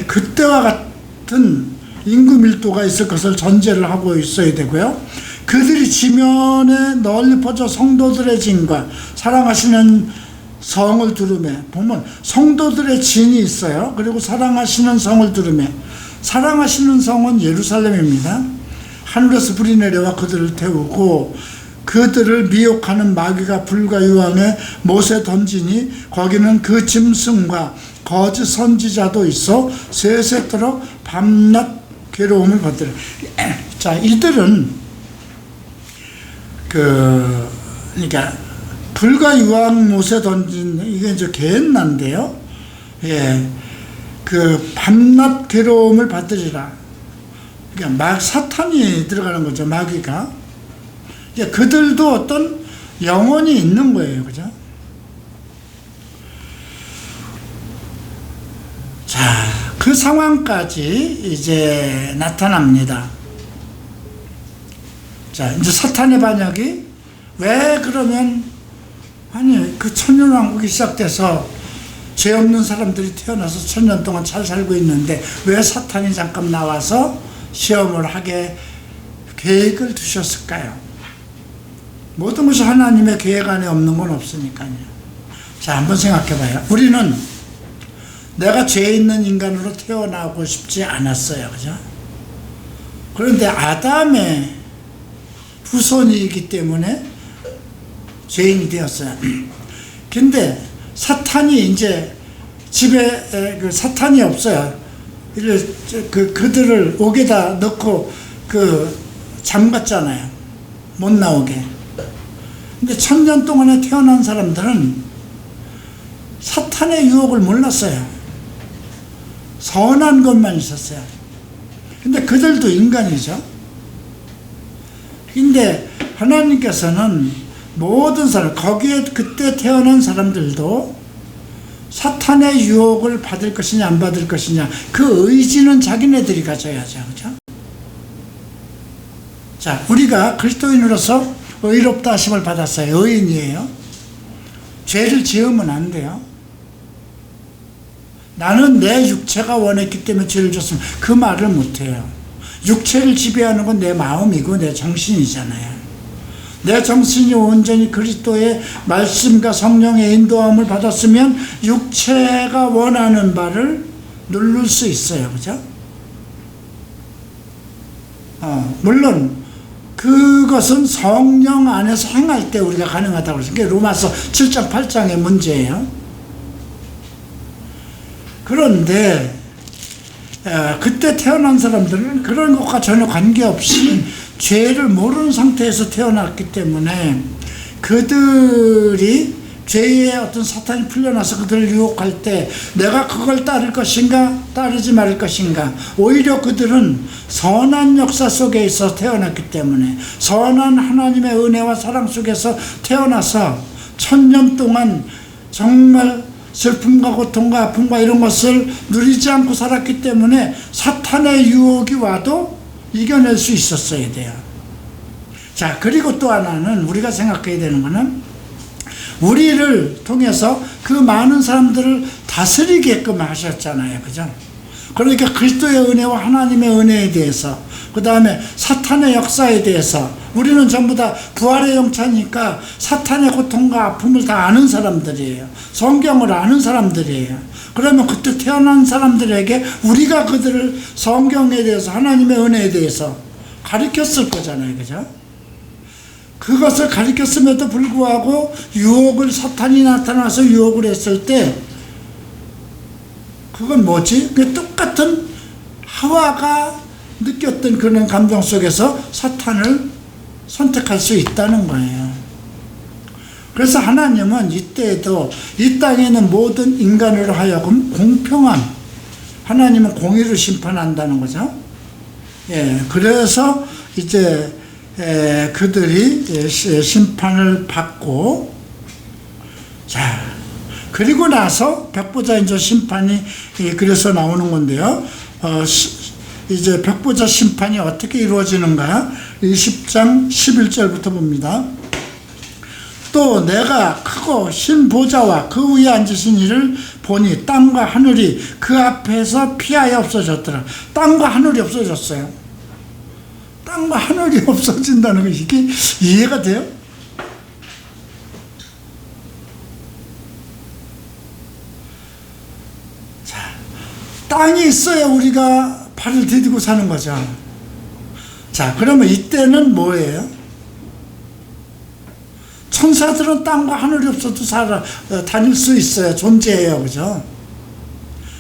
그때와 같은 인구 밀도가 있을 것을 전제를 하고 있어야 되고요. 그들이 지면에 널리 퍼져 성도들의 진과 사랑하시는 성을 두르매, 보면 성도들의 진이 있어요. 그리고 사랑하시는 성을 두르매, 사랑하시는 성은 예루살렘입니다. 하늘에서 불이 내려와 그들을 태우고 그들을 미혹하는 마귀가 불과 유황에 못에 던지니 거기는 그 짐승과 거짓 선지자도 있어 세세토록 밤낮 괴로움을 받으라. 자, 이들은 그러니까 불과 유황 못에 던진, 이게 이제 게엔나인데요. 예, 그 밤낮 괴로움을 받으리라. 그러니까 사탄이 들어가는 거죠. 마귀가. 이제 그들도 어떤 영혼이 있는 거예요. 그죠? 자, 그 상황까지 이제 나타납니다. 자, 이제 사탄의 반역이 왜 그러면, 아니, 그 천년왕국이 시작돼서 죄 없는 사람들이 태어나서 1000년 동안 잘 살고 있는데 왜 사탄이 잠깐 나와서 시험을 하게 계획을 두셨을까요? 모든 것이 하나님의 계획 안에 없는 건 없으니까요. 자, 한번 생각해 봐요. 우리는 내가 죄 있는 인간으로 태어나고 싶지 않았어요. 그죠? 그런데 아담의 후손이기 때문에 죄인이 되었어요. 근데 사탄이 이제 집에 사탄이 없어요. 그들을 옥에다 넣고 잠갔잖아요. 못 나오게. 근데 1000년 동안에 태어난 사람들은 사탄의 유혹을 몰랐어요. 선한 것만 있었어요. 근데 그들도 인간이죠. 근데 하나님께서는 모든 사람, 거기에 그때 태어난 사람들도 사탄의 유혹을 받을 것이냐 안 받을 것이냐, 그 의지는 자기네들이 가져야죠. 그죠? 자, 우리가 그리스도인으로서 의롭다 하심을 받았어요. 의인이에요. 죄를 지으면 안 돼요. 나는 내 육체가 원했기 때문에 죄를 졌으면 그 말을 못해요. 육체를 지배하는 건 내 마음이고 내 정신이잖아요. 내 정신이 온전히 그리스도의 말씀과 성령의 인도함을 받았으면 육체가 원하는 바를 누를 수 있어요. 그죠? 물론 그것은 성령 안에서 행할 때 우리가 가능하다고 그랬어요. 그게 로마서 7장 8장의 문제예요. 그런데 그때 태어난 사람들은 그런 것과 전혀 관계없이 죄를 모르는 상태에서 태어났기 때문에 그들이 죄의 어떤 사탄이 풀려나서 그들을 유혹할 때 내가 그걸 따를 것인가 따르지 말을 것인가, 오히려 그들은 선한 역사 속에 있어 태어났기 때문에 선한 하나님의 은혜와 사랑 속에서 태어나서 1000년 동안 정말 슬픔과 고통과 아픔과 이런 것을 누리지 않고 살았기 때문에 사탄의 유혹이 와도 이겨낼 수 있었어야 돼요. 자, 그리고 또 하나는 우리가 생각해야 되는 거는 우리를 통해서 그 많은 사람들을 다스리게끔 하셨잖아요. 그죠? 그러니까 그리스도의 은혜와 하나님의 은혜에 대해서, 그 다음에 사탄의 역사에 대해서 우리는 전부 다 부활의 영차니까 사탄의 고통과 아픔을 다 아는 사람들이에요. 성경을 아는 사람들이에요. 그러면 그때 태어난 사람들에게 우리가 그들을 성경에 대해서, 하나님의 은혜에 대해서 가르쳤을 거잖아요. 그죠? 그것을 가르쳤음에도 불구하고 사탄이 나타나서 유혹을 했을 때, 그건 뭐지? 그 똑같은 하와가 느꼈던 그런 감정 속에서 사탄을 선택할 수 있다는 거예요. 그래서 하나님은 이때에도 이 땅에 있는 모든 인간으로 하여금 공평한, 하나님은 공의를 심판한다는 거죠. 그래서 이제 그들이 심판을 받고, 자, 그리고 나서 백보자인저 심판이 그래서 나오는 건데요. 이제 백보자 심판이 어떻게 이루어지는가? 20장 11절부터 봅니다. 또 내가 크고 신 보좌와 그 위에 앉으신 이를 보니 땅과 하늘이 그 앞에서 피하여 없어졌더라. 땅과 하늘이 없어졌어요. 땅과 하늘이 없어진다는 것이 이게 이해가 돼요? 자, 땅이 있어야 우리가 발을 디디고 사는 거죠. 자, 그러면 이때는 뭐예요? 천사들은 땅과 하늘이 없어도 다닐 수 있어요. 존재해요. 그죠?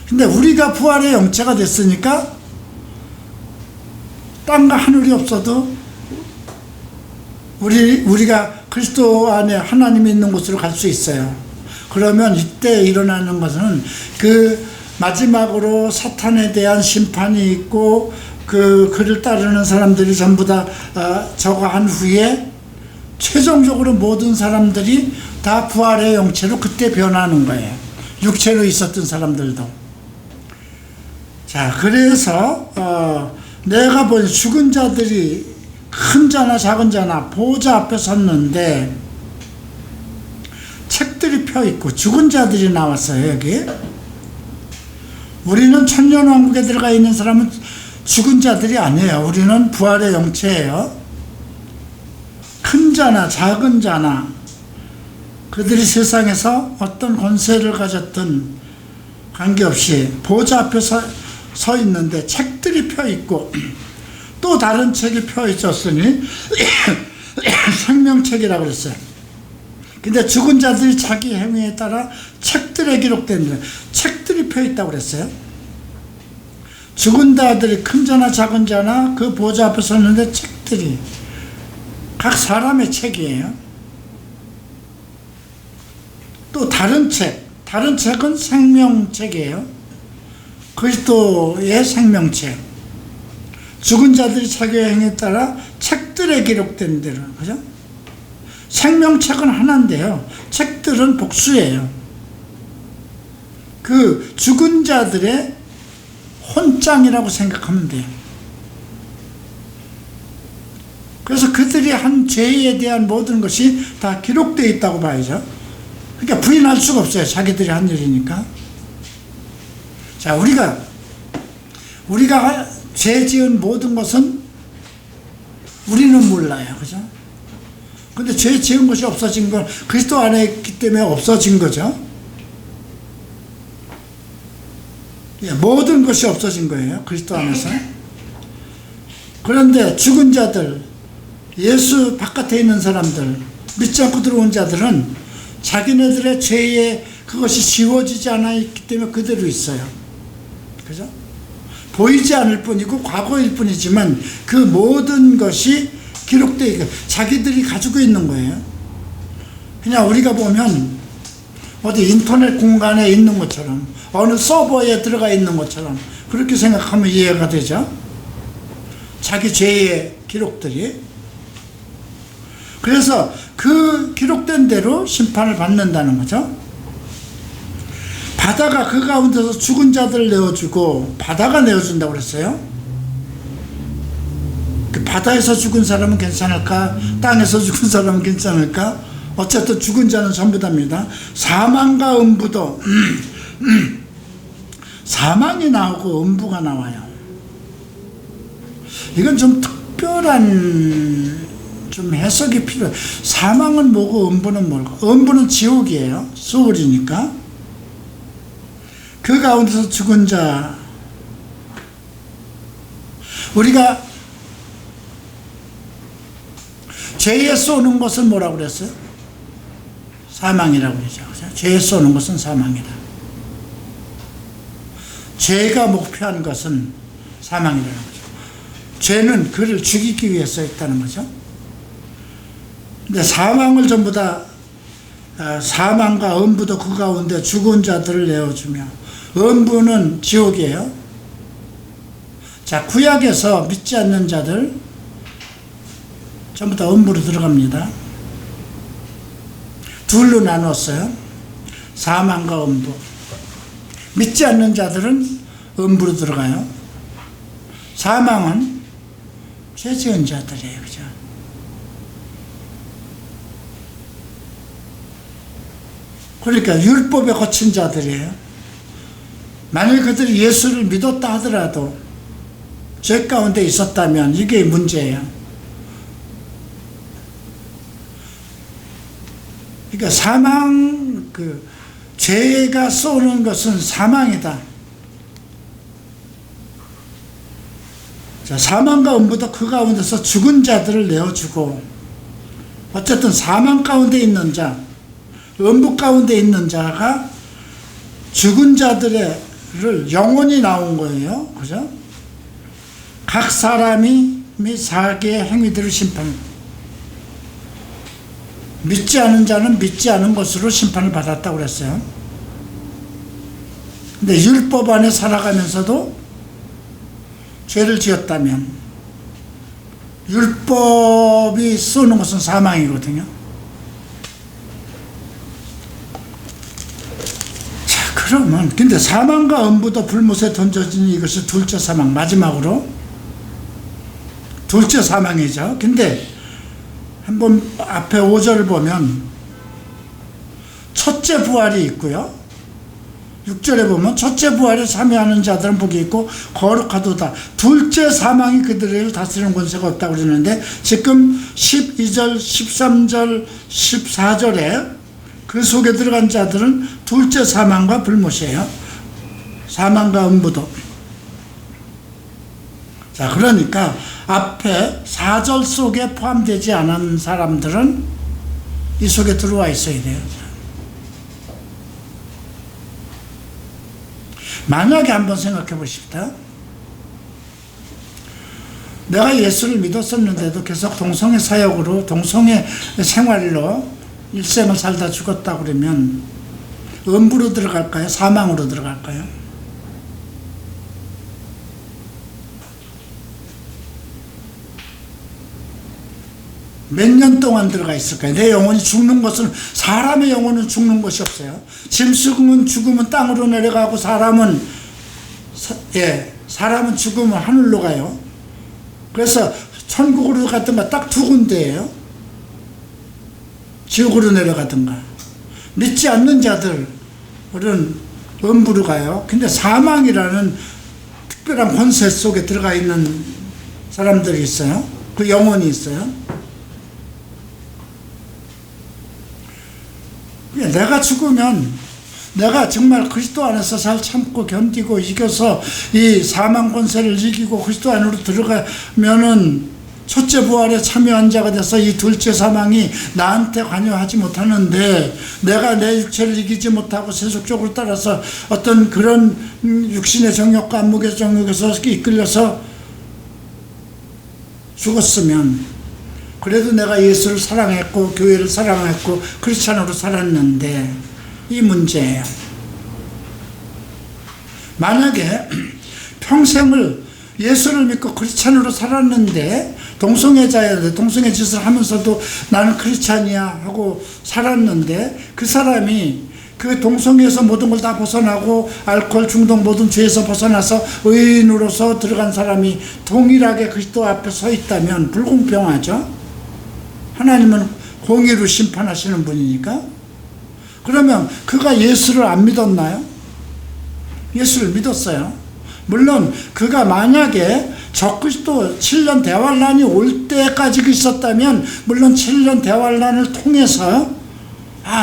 근데 우리가 부활의 영체가 됐으니까 땅과 하늘이 없어도 우리가 그리스도 안에 하나님이 있는 곳으로 갈 수 있어요. 그러면 이때 일어나는 것은 그 마지막으로 사탄에 대한 심판이 있고 그를 따르는 사람들이 전부 다 저거 한 후에 최종적으로 모든 사람들이 다 부활의 영체로 그때 변하는 거예요. 육체로 있었던 사람들도. 자, 그래서 내가 본 죽은 자들이 큰 자나 작은 자나 보좌 앞에 섰는데 책들이 펴 있고 죽은 자들이 나왔어요. 여기 우리는 천년왕국에 들어가 있는 사람은 죽은 자들이 아니에요. 우리는 부활의 영체예요. 큰 자나 작은 자나 그들이 세상에서 어떤 권세를 가졌든 관계없이 보좌 앞에 서 있는데 책들이 펴 있고 또 다른 책이 펴 있었으니 생명책이라고 그랬어요. 근데 죽은 자들이 자기 행위에 따라 책들에 기록된 책들이 펴 있다고 그랬어요. 죽은 자들이 큰 자나 작은 자나 그 보좌 앞에 섰는데 책들이 각 사람의 책이에요. 또 다른 책은 생명책이에요. 그리스도의 생명책. 죽은 자들이 자기의 행위에 따라 책들에 기록된 대로, 그죠? 생명책은 하나인데요. 책들은 복수예요. 그 죽은 자들의 혼장이라고 생각하면 돼요. 그래서 그들이 한 죄에 대한 모든 것이 다 기록되어 있다고 봐야죠. 그러니까 부인할 수가 없어요. 자기들이 한 일이니까. 자, 우리가 죄 지은 모든 것은 우리는 몰라요. 그죠? 근데 죄 지은 것이 없어진 건 그리스도 안에 있기 때문에 없어진 거죠. 모든 것이 없어진 거예요. 그리스도 안에서. 그런데 죽은 자들, 예수 바깥에 있는 사람들, 믿지 않고 들어온 자들은 자기네들의 죄에 그것이 지워지지 않아 있기 때문에 그대로 있어요. 그죠? 보이지 않을 뿐이고 과거일 뿐이지만 그 모든 것이 기록되어 있고 자기들이 가지고 있는 거예요. 그냥 우리가 보면 어디 인터넷 공간에 있는 것처럼 어느 서버에 들어가 있는 것처럼 그렇게 생각하면 이해가 되죠. 자기 죄의 기록들이. 그래서 그 기록된 대로 심판을 받는다는 거죠. 바다가 그 가운데서 죽은 자들을 내어주고 바다가 내어준다고 그랬어요. 그 바다에서 죽은 사람은 괜찮을까? 땅에서 죽은 사람은 괜찮을까? 어쨌든 죽은 자는 전부 다입니다. 사망과 음부도 사망이 나오고 음부가 나와요. 이건 좀 특별한 좀 해석이 필요해. 사망은 뭐고 음부는 뭘까? 음부는 지옥이에요. 소울이니까. 그 가운데서 죽은 자, 우리가 죄에 쏘는 것은 뭐라고 그랬어요? 사망이라고 그러죠. 죄에 쏘는 것은 사망이다. 죄가 목표한 것은 사망이라는 거죠. 죄는 그를 죽이기 위해서 했다는 거죠. 근데 사망을 전부 다, 사망과 음부도 그 가운데 죽은 자들을 내어주며, 음부는 지옥이에요. 자, 구약에서 믿지 않는 자들 전부 다 음부로 들어갑니다. 둘로 나눴어요. 사망과 음부. 믿지 않는 자들은 음부로 들어가요. 사망은 죄 지은 자들이에요. 그죠? 그러니까 율법에 거친 자들이에요. 만약 그들이 예수를 믿었다 하더라도 죄 가운데 있었다면 이게 문제예요. 그러니까 사망, 죄가 쏘는 것은 사망이다. 자, 사망과 음부도 그 가운데서 죽은 자들을 내어주고, 어쨌든 사망 가운데 있는 자, 음부 가운데 있는 자가 죽은 자들을 영혼이 나온 거예요. 그죠? 각 사람이 자기의 행위들을 심판합니다. 믿지 않은 자는 믿지 않은 것으로 심판을 받았다고 그랬어요. 근데 율법 안에 살아가면서도 죄를 지었다면 율법이 쏘는 것은 사망이거든요. 자, 그러면 근데 사망과 음부도 불못에 던져진 이것이 둘째 사망, 마지막으로 둘째 사망이죠. 근데 한번 앞에 5절을 보면 첫째 부활이 있고요. 6절에 보면 첫째 부활에 참여하는 자들은 복이 있고 거룩하도다. 둘째 사망이 그들을 다스리는 권세가 없다고 그러는데, 지금 12절, 13절, 14절에 그 속에 들어간 자들은 둘째 사망과 불못이에요. 사망과 음부도. 자, 그러니까 앞에 4절 속에 포함되지 않은 사람들은 이 속에 들어와 있어야 돼요. 만약에 한번 생각해 보십시다. 내가 예수를 믿었었는데도 계속 동성애 사역으로, 동성애 생활로 일생을 살다 죽었다 그러면 음부로 들어갈까요? 사망으로 들어갈까요? 몇 년 동안 들어가 있을까요? 내 영혼이 죽는 것은, 사람의 영혼은 죽는 것이 없어요. 짐승은 죽으면 땅으로 내려가고 사람은 죽으면 하늘로 가요. 그래서 천국으로 갔던가 딱 두 군데예요. 지옥으로 내려가든가. 믿지 않는 자들은 음부로 가요. 근데 사망이라는 특별한 권세 속에 들어가 있는 사람들이 있어요. 그 영혼이 있어요. 내가 죽으면, 내가 정말 그리스도 안에서 잘 참고 견디고 이겨서 이 사망 권세를 이기고 그리스도 안으로 들어가면은 첫째 부활에 참여한 자가 돼서 이 둘째 사망이 나한테 관여하지 못하는데, 내가 내 육체를 이기지 못하고 세속적으로 따라서 어떤 그런 육신의 정욕과 안목의 정욕에서 이끌려서 죽었으면, 그래도 내가 예수를 사랑했고 교회를 사랑했고 크리스찬으로 살았는데, 이 문제예요. 만약에 평생을 예수를 믿고 크리스찬으로 살았는데, 동성애자였는데 동성애 짓을 하면서도 나는 크리스찬이야 하고 살았는데, 그 사람이 그 동성애에서 모든 걸 다 벗어나고 알코올 중독 모든 죄에서 벗어나서 의인으로서 들어간 사람이 동일하게 그리스도 앞에 서 있다면 불공평하죠. 하나님은 공의로 심판하시는 분이니까. 그러면 그가 예수를 안 믿었나요? 예수를 믿었어요. 물론 그가 만약에 적그리스도 7년 대환란이 올 때까지 있었다면, 물론 7년 대환란을 통해서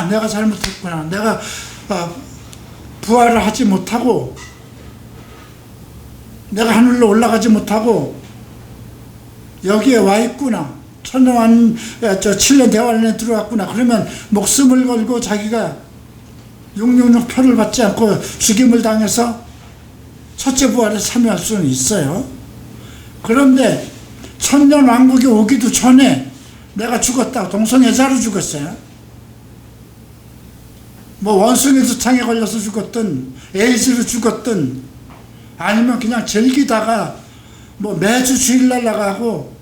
내가 잘못했구나, 내가 부활을 하지 못하고 내가 하늘로 올라가지 못하고 여기에 와 있구나, 7년 대환란에 들어왔구나, 그러면 목숨을 걸고 자기가 666 표를 받지 않고 죽임을 당해서 첫째 부활에 참여할 수는 있어요. 그런데 천년 왕국이 오기도 전에 내가 죽었다, 동성애자로 죽었어요. 뭐 원숭이 두창에 걸려서 죽었든 에이즈로 죽었든 아니면 그냥 즐기다가 뭐 매주 주일날 나가고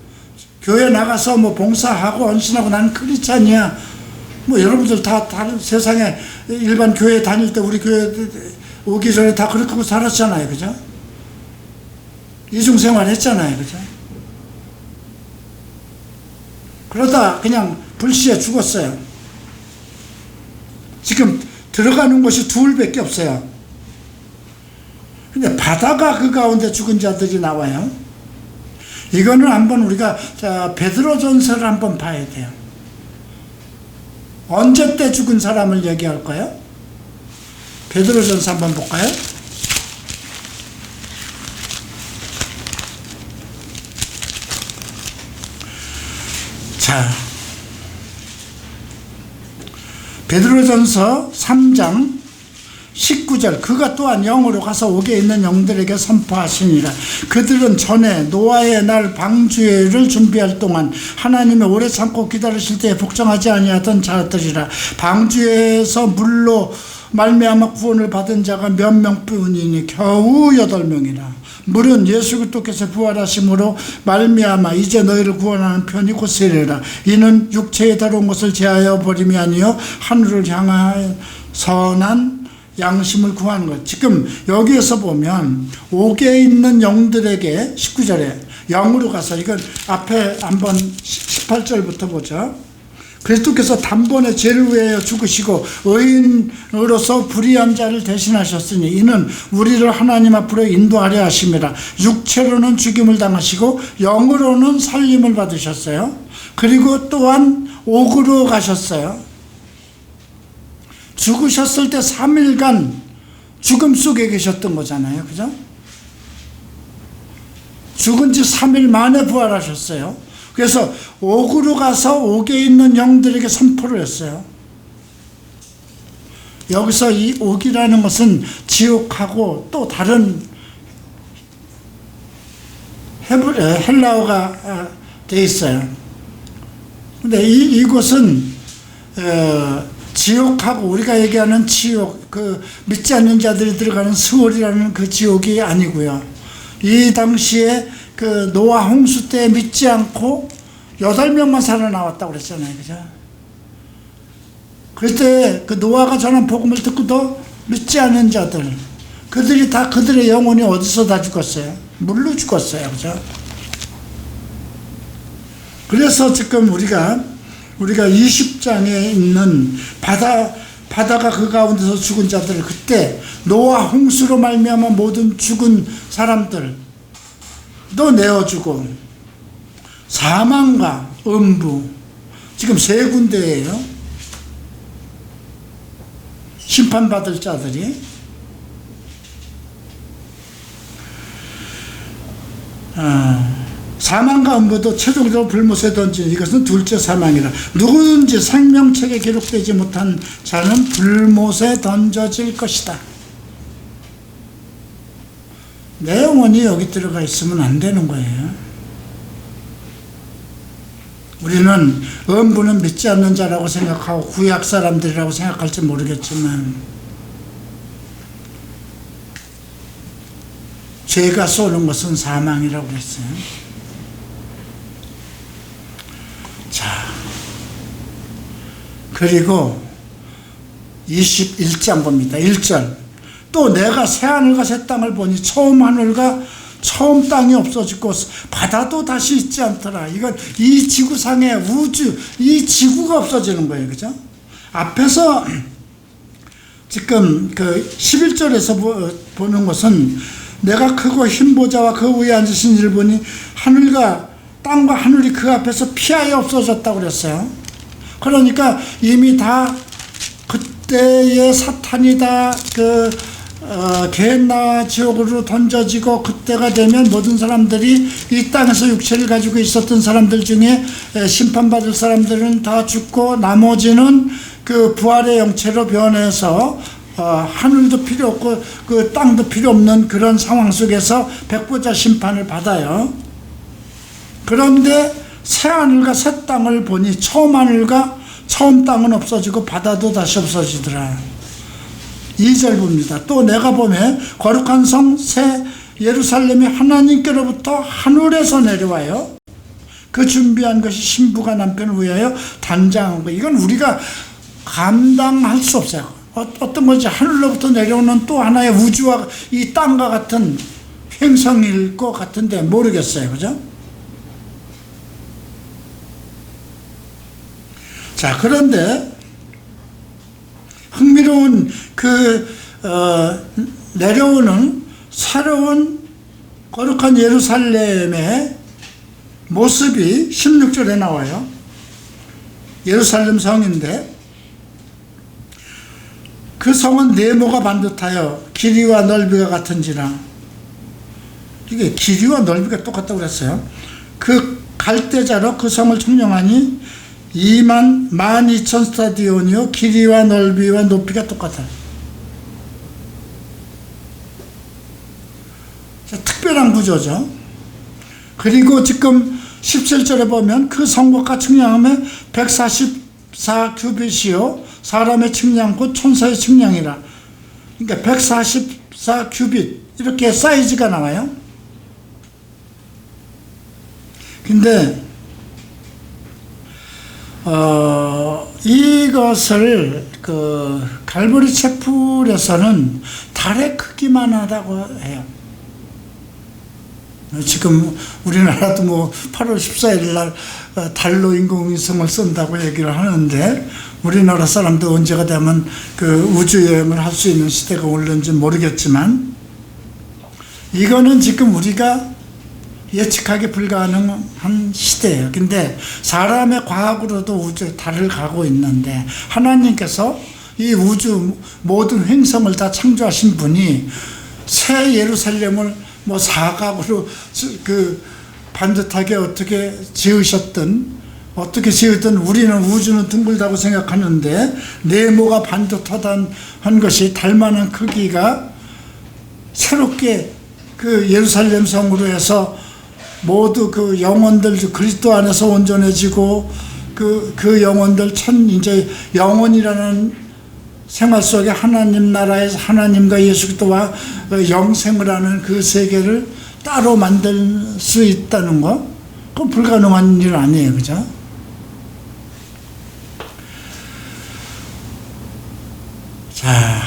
교회 나가서 뭐 봉사하고 헌신하고 나는 크리스찬이야, 뭐 여러분들 다 다른 세상에 일반 교회 다닐 때 우리 교회 오기 전에 다 그렇게 하고 살았잖아요, 그죠? 이중생활 했잖아요, 그죠? 그러다 그냥 불시에 죽었어요. 지금 들어가는 곳이 둘밖에 없어요. 근데 바다가 그 가운데 죽은 자들이 나와요. 이거는 한번 우리가 베드로전서를 한번 봐야 돼요. 언제 때 죽은 사람을 얘기할까요? 베드로전서 한번 볼까요? 자, 베드로전서 3장 19절, 그가 또한 영으로 가서 옥에 있는 영들에게 선포하시니라. 그들은 전에 노아의 날 방주회를 준비할 동안 하나님의 오래 참고 기다리실 때에 복종하지 아니하던 자들이라. 방주회에서 물로 말미암아 구원을 받은 자가 몇 명뿐이니 겨우 8명이라. 물은 예수 그리스도께서 부활하심으로 말미암아 이제 너희를 구원하는 편이 곧 세례라. 이는 육체에 다룬 것을 제하여 버림이 아니요 하늘을 향하여 선한 양심을 구하는 것. 지금 여기에서 보면 옥에 있는 영들에게 19절에 영으로 가서, 이건 앞에 한번 18절부터 보죠. 그리스도께서 단번에 죄를 위하여 죽으시고 의인으로서 불의한 자를 대신하셨으니 이는 우리를 하나님 앞으로 인도하려 하심이라. 육체로는 죽임을 당하시고 영으로는 살림을 받으셨어요. 그리고 또한 옥으로 가셨어요. 죽으셨을 때 3일간 죽음 속에 계셨던 거잖아요, 그죠? 죽은 지 3일 만에 부활하셨어요. 그래서 옥으로 가서 옥에 있는 영들에게 선포를 했어요. 여기서 이 옥이라는 것은 지옥하고 또 다른 헬라어가 되어 있어요. 근데 이곳은 지옥하고 우리가 얘기하는 지옥, 그 믿지 않는 자들이 들어가는 스월이라는 그 지옥이 아니고요. 이 당시에 그 노아 홍수 때 믿지 않고 8명만 살아나왔다고 그랬잖아요, 그죠? 그때 그 노아가 전한 복음을 듣고도 믿지 않는 자들, 그들이 다 그들의 영혼이 어디서 다 죽었어요? 물로 죽었어요, 그죠? 그래서 지금 우리가 20장에 있는 바다가 그 가운데서 죽은 자들, 그때 노아 홍수로 말미암아 모든 죽은 사람들도 내어주고 사망과 음부, 지금 3군데예요. 심판받을 자들이. 사망과 음부도 최종적으로 불못에 던지는, 이것은 둘째 사망이라. 누구든지 생명책에 기록되지 못한 자는 불못에 던져질 것이다. 내 영혼이 여기 들어가 있으면 안 되는 거예요. 우리는 음부는 믿지 않는 자라고 생각하고 구약 사람들이라고 생각할지 모르겠지만 죄가 쏘는 것은 사망이라고 했어요. 자, 그리고 21장 봅니다. 1절. 또 내가 새하늘과 새 땅을 보니 처음 하늘과 처음 땅이 없어지고 바다도 다시 있지 않더라. 이건 이 지구상의 우주, 이 지구가 없어지는 거예요, 그죠? 앞에서 지금 그 11절에서 보는 것은 내가 크고 흰 보좌와 그 위에 앉으신 이를 보니 하늘과 땅과 하늘이 그 앞에서 피하여 없어졌다고 그랬어요. 그러니까 이미 다 그때의 사탄이 다 게hen나 지옥으로 던져지고, 그때가 되면 모든 사람들이 이 땅에서 육체를 가지고 있었던 사람들 중에 심판받을 사람들은 다 죽고, 나머지는 그 부활의 영체로 변해서 하늘도 필요 없고 그 땅도 필요 없는 그런 상황 속에서 백보자 심판을 받아요. 그런데 새 하늘과 새 땅을 보니 처음 하늘과 처음 땅은 없어지고 바다도 다시 없어지더라. 2절 봅니다. 또 내가 보면 거룩한 성 새 예루살렘이 하나님께로부터 하늘에서 내려와요. 그 준비한 것이 신부가 남편을 위하여 단장한 거. 이건 우리가 감당할 수 없어요. 어떤 건지 하늘로부터 내려오는 또 하나의 우주와 이 땅과 같은 행성일 것 같은데 모르겠어요. 그죠? 자, 그런데 흥미로운 내려오는 새로운 거룩한 예루살렘의 모습이 16절에 나와요. 예루살렘 성인데 그 성은 네모가 반듯하여 길이와 넓이가 같은지라. 이게 길이와 넓이가 똑같다고 그랬어요. 그 갈대자로 그 성을 청량하니 12,000 스타디온이요 길이와 넓이와 높이가 똑같아요. 특별한 구조죠. 그리고 지금 17절에 보면 그 성곽과 측량하면 144 규빗이요 사람의 측량 곧 천사의 측량이라. 그러니까 144 규빗 이렇게 사이즈가 나와요. 근데 이것을 갈보리 채플에서는 달의 크기만 하다고 해요. 지금 우리나라도 8월 14일 날 달로 인공위성을 쏜다고 얘기를 하는데, 우리나라 사람도 언제가 되면 우주여행을 할 수 있는 시대가 올는지 모르겠지만, 이거는 지금 우리가 예측하기 불가능한 시대예요. 근데 사람의 과학으로도 우주에 달을 가고 있는데, 하나님께서 이 우주 모든 행성을 다 창조하신 분이 새 예루살렘을 사각으로 반듯하게 어떻게 지으셨든 우리는 우주는 둥글다고 생각하는데, 네모가 반듯하다는 것이 달만한 크기가 새롭게 예루살렘 성으로 해서 모두 영혼들 그리스도 안에서 온전해지고, 그 영혼들 이제 영혼이라는 생활 속에 하나님 나라에서 하나님과 예수 그리스도와 영생을 하는 그 세계를 따로 만들 수 있다는 거, 그건 불가능한 일 아니에요. 그죠? 자,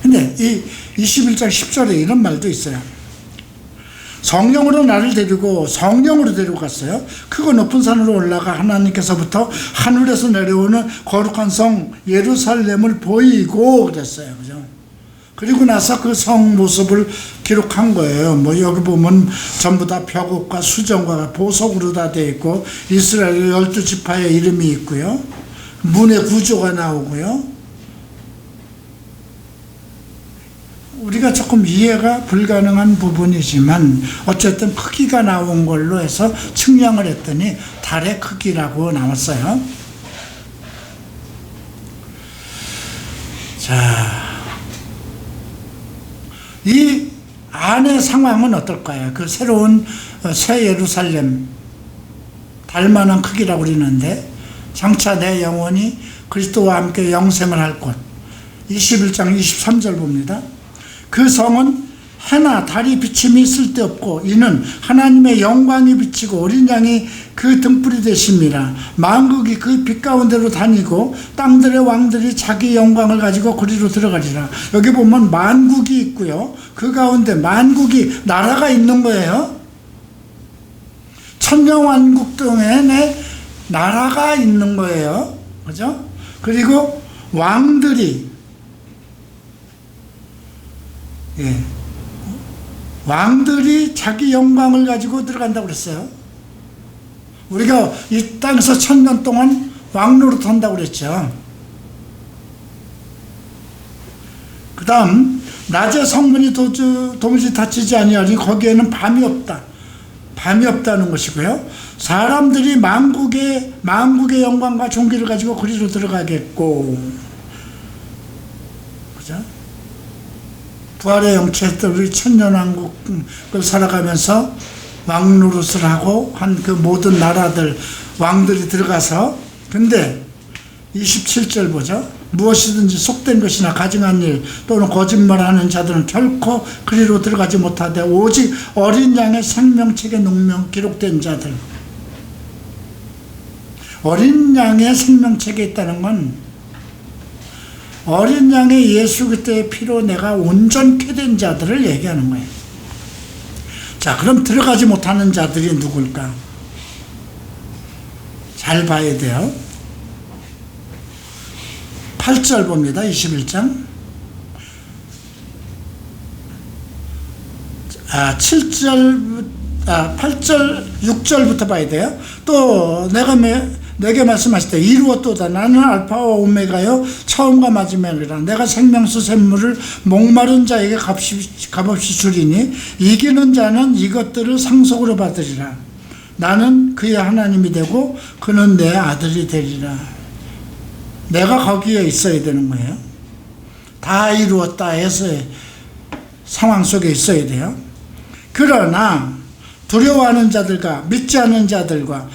근데 이 21장 10절에 이런 말도 있어요. 성령으로 나를 데리고 성령으로 데리고 갔어요. 크고 높은 산으로 올라가 하나님께서부터 하늘에서 내려오는 거룩한 성 예루살렘을 보이고 그랬어요. 그죠? 그리고 나서 그 성 모습을 기록한 거예요. 여기 보면 전부 다 벽옥과 수정과 보석으로 다 되어 있고, 이스라엘 12지파의 이름이 있고요. 문의 구조가 나오고요. 우리가 조금 이해가 불가능한 부분이지만 어쨌든 크기가 나온 걸로 해서 측량을 했더니 달의 크기라고 나왔어요. 자, 이 안의 상황은 어떨까요? 그 새로운 새 예루살렘, 달만한 크기라고 그러는데, 장차 내 영혼이 그리스도와 함께 영생을 할 곳. 21장 23절 봅니다. 그 성은 해나 달이 비침이 쓸데없고, 이는 하나님의 영광이 비치고 어린 양이 그 등불이 되심이라. 만국이 그 빛 가운데로 다니고 땅들의 왕들이 자기 영광을 가지고 거리로 들어가리라. 여기 보면 만국이 있고요, 그 가운데 만국이 나라가 있는 거예요. 천정왕국 등에 나라가 있는 거예요. 그죠? 그리고 왕들이 예. 왕들이 자기 영광을 가지고 들어간다고 그랬어요. 우리가 이 땅에서 1000년 동안 왕노릇 한다고 그랬죠. 그 다음 낮에 성문이 도무지 닫히지 아니하니 거기에는 밤이 없다. 밤이 없다는 것이고요. 사람들이 만국의 영광과 존귀를 가지고 그리로 들어가겠고, 그죠? 부활의 영체들이 천년왕국을 살아가면서 왕노릇을 하고 한 그 모든 나라들 왕들이 들어가서, 근데 27절 보죠. 무엇이든지 속된 것이나 가증한 일 또는 거짓말하는 자들은 결코 그리로 들어가지 못하되 오직 어린 양의 생명책에 기록된 자들. 어린 양의 생명책에 있다는 건 어린 양의 예수 그리스도의 피로 내가 온전케 된 자들을 얘기하는 거예요. 자, 그럼 들어가지 못하는 자들이 누굴까? 잘 봐야 돼요. 8절 봅니다. 21장. 8절, 6절부터 봐야 돼요. 또 내게 말씀하시되 이루었도다. 나는 알파와 오메가요 처음과 마지막이라. 내가 생명수 샘물을 목마른 자에게 값없이 주리니 이기는 자는 이것들을 상속으로 받으리라. 나는 그의 하나님이 되고 그는 내 아들이 되리라. 내가 거기에 있어야 되는 거예요. 다 이루었다 해서의 상황 속에 있어야 돼요. 그러나 두려워하는 자들과 믿지 않는 자들과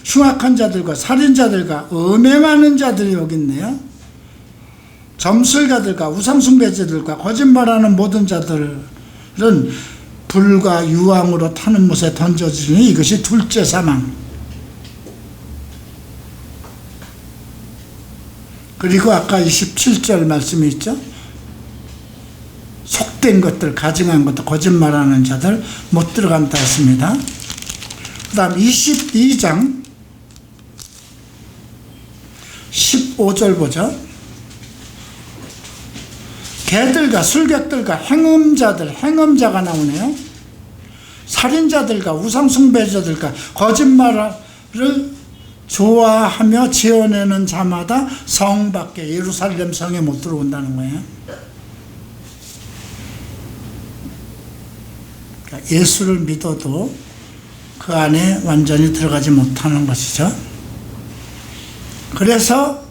흉악한 자들과 살인자들과 음행하는 자들이 여기 있네요. 점술가들과 우상숭배자들과 거짓말하는 모든 자들은 불과 유황으로 타는 못에 던져지니 이것이 둘째 사망. 그리고 아까 27절 말씀이 있죠. 속된 것들, 가증한 것들, 거짓말하는 자들 못 들어간다 했습니다. 그 다음 22장 15절 보죠. 개들과 술객들과 행음자가 나오네요. 살인자들과 우상숭배자들과 거짓말을 좋아하며 지어내는 자마다 성 밖에 예루살렘 성에 못 들어온다는 거예요. 그러니까 예수를 믿어도 그 안에 완전히 들어가지 못하는 것이죠. 그래서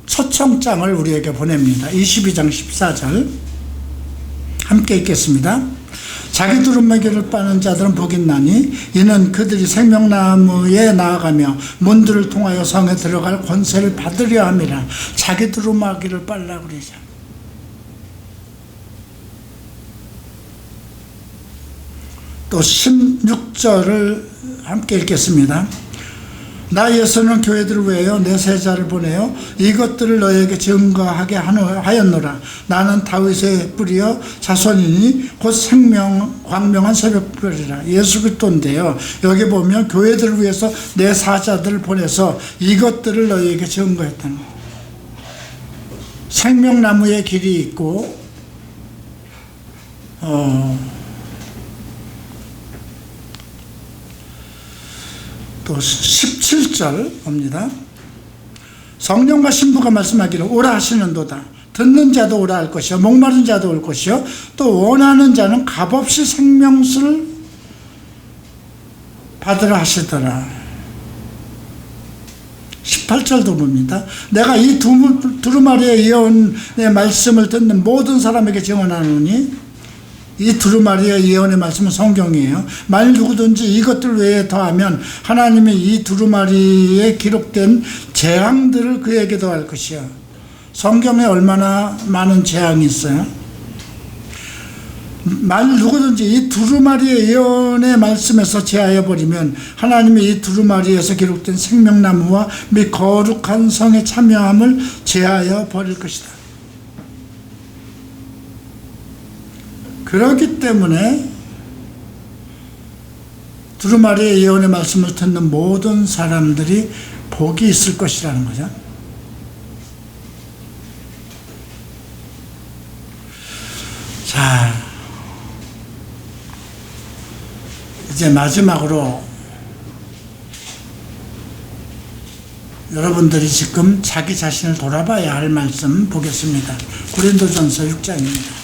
초청장을 우리에게 보냅니다. 22장 14절 함께 읽겠습니다. 자기 두루마기를 빠는 자들은 복이 나니 이는 그들이 생명나무에 나아가며 문들을 통하여 성에 들어갈 권세를 받으려 함이라. 자기 두루마기를 빨라고 그러죠. 또 16절을 함께 읽겠습니다. 나 예수는 교회들을 위하여 내 세자를 보내어 이것들을 너에게 증거하게 하였노라. 나는 다윗의 뿌리여 자손이니 곧 광명한 새벽별이라. 예수 그리스도인데요. 여기 보면 교회들을 위해서 내 사자들을 보내서 이것들을 너에게 증거했다는 거예요. 생명나무의 길이 있고 또 17절 봅니다. 성령과 신부가 말씀하기를 오라 하시는도다. 듣는 자도 오라 할 것이요 목마른 자도 올 것이요 또 원하는 자는 값없이 생명수를 받으라 하시더라. 18절도 봅니다. 내가 이 두루마리의 예언의 말씀을 듣는 모든 사람에게 증언하노니, 이 두루마리의 예언의 말씀은 성경이에요. 만일 누구든지 이것들 외에 더하면 하나님이 이 두루마리에 기록된 재앙들을 그에게 더할 것이야. 성경에 얼마나 많은 재앙이 있어요. 만일 누구든지 이 두루마리의 예언의 말씀에서 제하여버리면 하나님이 이 두루마리에서 기록된 생명나무와 및 거룩한 성에 참여함을 제하여 버릴 것이다. 그렇기 때문에 두루마리의 예언의 말씀을 듣는 모든 사람들이 복이 있을 것이라는 거죠. 자, 이제 마지막으로 여러분들이 지금 자기 자신을 돌아봐야 할 말씀 보겠습니다. 고린도전서 6장입니다.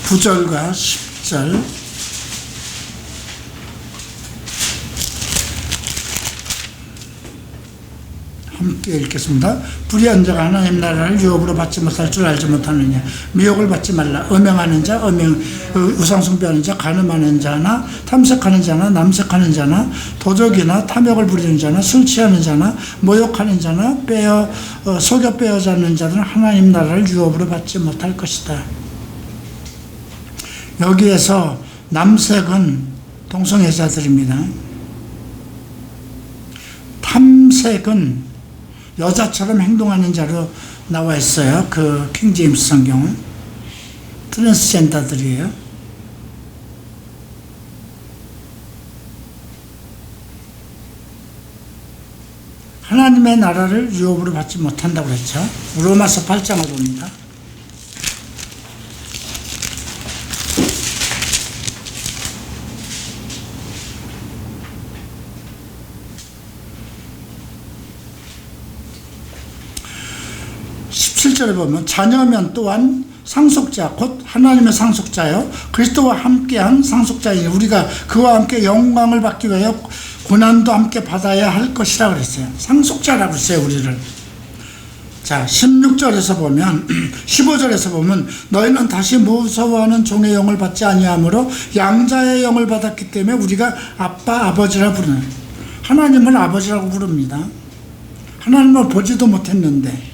9절과 10절 함께 읽겠습니다. 불의한 자가 하나님 나라를 유업으로 받지 못할 줄 알지 못하느냐. 미혹을 받지 말라. 음행하는 자, 우상 숭배하는 자, 간음하는 자나 탐색하는 자나 남색하는 자나 도적이나 탐욕을 부리는 자나 술 취하는 자나 모욕하는 자나 속여 빼앗는 자들은 하나님 나라를 유업으로 받지 못할 것이다. 여기에서 남색은 동성애자들입니다. 탐색은 여자처럼 행동하는 자로 나와 있어요. 그 킹제임스 성경은. 트랜스젠더들이에요. 하나님의 나라를 유업으로 받지 못한다고 그랬죠. 로마서 8장을 봅니다. (17절에) 보면 자녀면 또한 상속자 곧 하나님의 상속자요 그리스도와 함께한 상속자이니 우리가 그와 함께 영광을 받기 위하여 고난도 함께 받아야 할 것이라 그랬어요. 상속자라고 했어요, 우리를. 자, 16절에서 보면 15절에서 보면 너희는 다시 무서워하는 종의 영을 받지 아니하므로 양자의 영을 받았기 때문에 우리가 아빠 아버지라 부르는, 하나님을 아버지라고 부릅니다. 하나님을 보지도 못했는데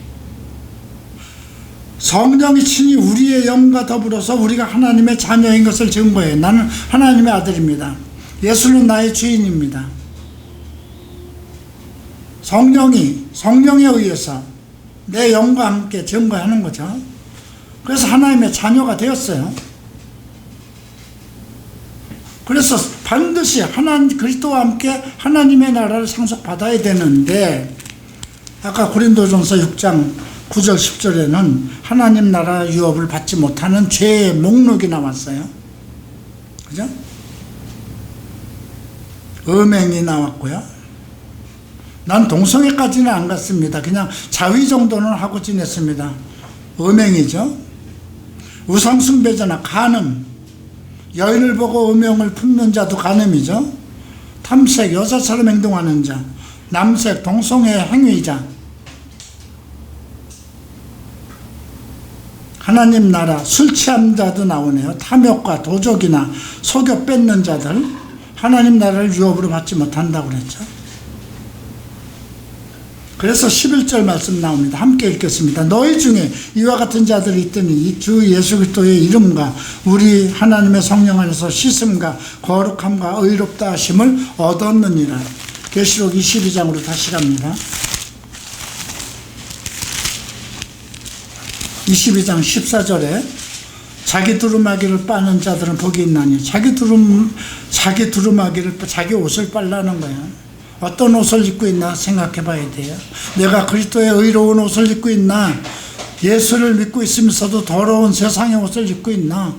성령이 친히 우리의 영과 더불어서 우리가 하나님의 자녀인 것을 증거해요. 나는 하나님의 아들입니다. 예수는 나의 주인입니다. 성령에 의해서 내 영과 함께 증거하는 거죠. 그래서 하나님의 자녀가 되었어요. 그래서 반드시 그리스도와 함께 하나님의 나라를 상속받아야 되는데, 아까 고린도전서 6장 9절 10절에는 하나님 나라 유업을 받지 못하는 죄의 목록이 나왔어요. 그죠? 음행이 나왔고요. 난 동성애까지는 안 갔습니다. 그냥 자위 정도는 하고 지냈습니다. 음행이죠. 우상숭배자나 간음, 여인을 보고 음행을 품는 자도 간음이죠. 탐색, 여자처럼 행동하는 자, 남색, 동성애 행위자, 하나님 나라, 술 취한 자도 나오네요. 탐욕과 도적이나 속여 뺏는 자들, 하나님 나라를 유업으로 받지 못한다고 그랬죠. 그래서 11절 말씀 나옵니다. 함께 읽겠습니다. 너희 중에 이와 같은 자들이 있더니 주 예수 그리스도의 이름과 우리 하나님의 성령 안에서 씻음과 거룩함과 의롭다 하심을 얻었느니라. 계시록 22장으로 다시 갑니다. 22장 14절에 자기 두루마기를 빠는 자들은 복이 있나니, 자기 두루마기를, 자기 옷을 빨라는 거예요. 어떤 옷을 입고 있나 생각해 봐야 돼요. 내가 그리스도의 의로운 옷을 입고 있나, 예수를 믿고 있으면서도 더러운 세상의 옷을 입고 있나.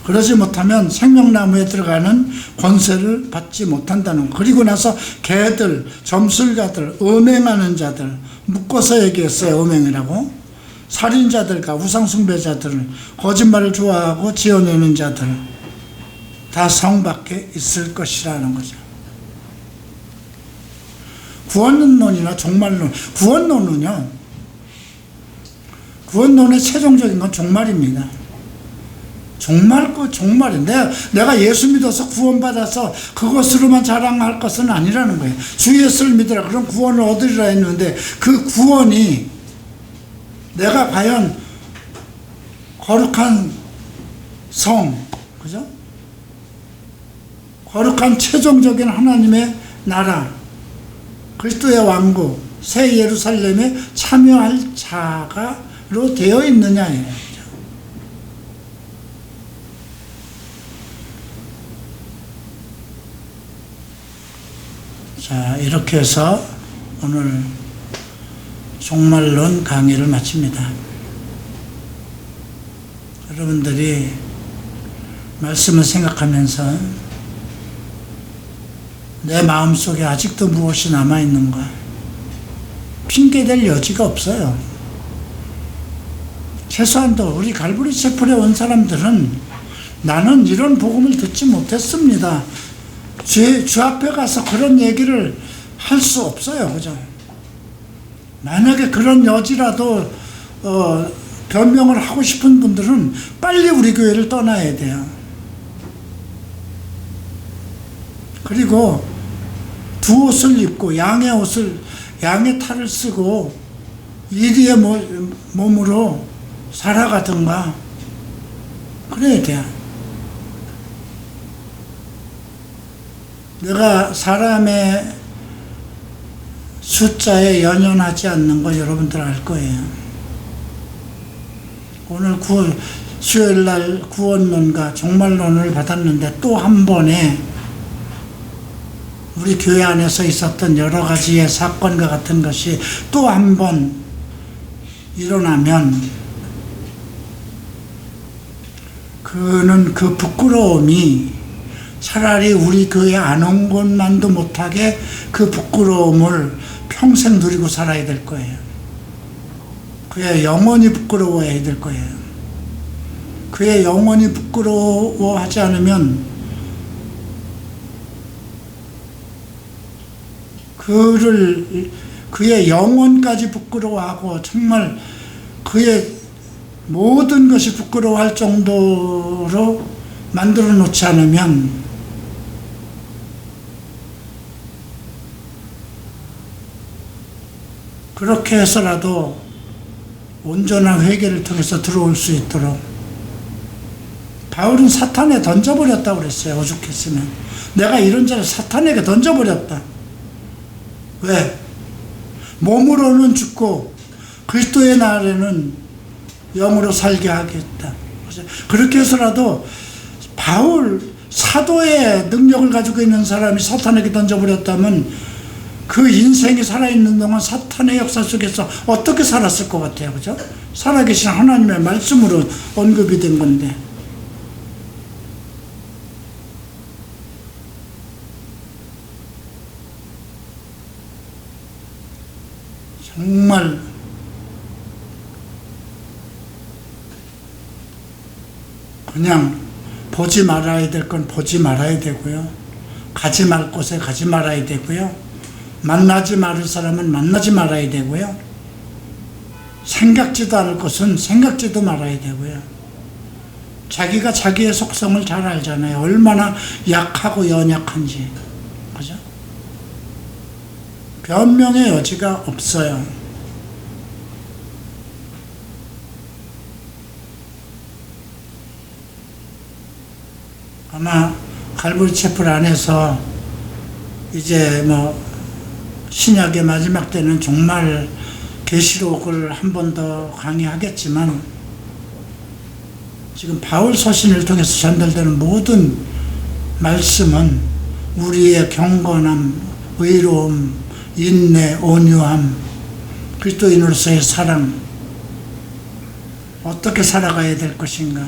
그러지 못하면 생명나무에 들어가는 권세를 받지 못한다는 거. 그리고 나서 개들, 점술가들, 음행하는 자들, 묶어서 얘기했어요. 음행이라고. 살인자들과 우상숭배자들, 거짓말을 좋아하고 지어내는 자들, 다 성 밖에 있을 것이라는 거죠. 구원론이나 종말론, 구원론의 최종적인 건 종말입니다. 종말인데, 내가 예수 믿어서 구원받아서 그것으로만 자랑할 것은 아니라는 거예요. 주 예수를 믿으라, 그럼 구원을 얻으리라 했는데, 그 구원이 내가 과연 거룩한 성, 그죠? 거룩한 최종적인 하나님의 나라, 그리스도의 왕국, 새 예루살렘에 참여할 자가로 되어 있느냐예요. 자, 이렇게 해서 오늘 종말론 강의를 마칩니다. 여러분들이 말씀을 생각하면서 내 마음속에 아직도 무엇이 남아있는가? 핑계댈 여지가 없어요. 최소한도 우리 갈보리 채플에 온 사람들은 나는 이런 복음을 듣지 못했습니다. 주 앞에 가서 그런 얘기를 할 수 없어요. 그죠? 만약에 그런 여지라도 변명을 하고 싶은 분들은 빨리 우리 교회를 떠나야 돼요. 그리고 두 옷을 입고 양의 탈을 쓰고 이리의 몸으로 살아가든가 그래야 돼요. 내가 사람의 숫자에 연연하지 않는 거 여러분들 알 거예요. 오늘 수요일날 구원론과 종말론을 받았는데 또 한 번에 우리 교회 안에서 있었던 여러 가지의 사건과 같은 것이 또 한 번 일어나면 그 부끄러움이 차라리 우리 교회 안 온 것만도 못하게 그 부끄러움을 평생 누리고 살아야 될 거예요. 그의 영원히 부끄러워해야 될 거예요. 그의 영원히 부끄러워하지 않으면 그의 영혼까지 부끄러워하고 정말 그의 모든 것이 부끄러워할 정도로 만들어 놓지 않으면 그렇게 해서라도 온전한 회개를 통해서 들어올 수 있도록 바울은 사탄에 던져버렸다고 그랬어요. 오죽했으면 내가 이런 자를 사탄에게 던져버렸다. 왜? 몸으로는 죽고 그리스도의 날에는 영으로 살게 하겠다. 그렇게 해서라도 바울 사도의 능력을 가지고 있는 사람이 사탄에게 던져버렸다면 그 인생이 살아있는 동안 사탄의 역사 속에서 어떻게 살았을 것 같아요. 그죠? 살아계신 하나님의 말씀으로 언급이 된 건데. 정말 그냥 보지 말아야 될 건 보지 말아야 되고요. 가지 말 곳에 가지 말아야 되고요. 만나지 말을 사람은 만나지 말아야 되고요. 생각지도 않을 것은 생각지도 말아야 되고요. 자기가 자기의 속성을 잘 알잖아요. 얼마나 약하고 연약한지. 그죠? 변명의 여지가 없어요. 아마 갈보리 채플 안에서 이제 신약의 마지막 때는 정말 계시록을 한 번 더 강의하겠지만 지금 바울 서신을 통해서 전달되는 모든 말씀은 우리의 경건함, 의로움, 인내, 온유함, 그리스도인으로서의 사랑, 어떻게 살아가야 될 것인가,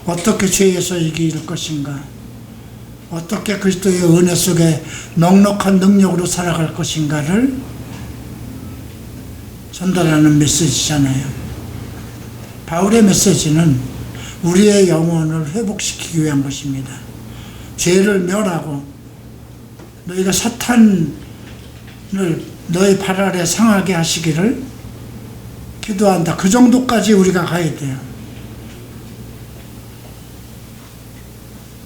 어떻게 죄에서 이길 것인가, 어떻게 그리스도의 은혜 속에 넉넉한 능력으로 살아갈 것인가를 전달하는 메시지잖아요. 바울의 메시지는 우리의 영혼을 회복시키기 위한 것입니다. 죄를 멸하고 너희가 사탄을 너희 발 아래 상하게 하시기를 기도한다. 그 정도까지 우리가 가야 돼요.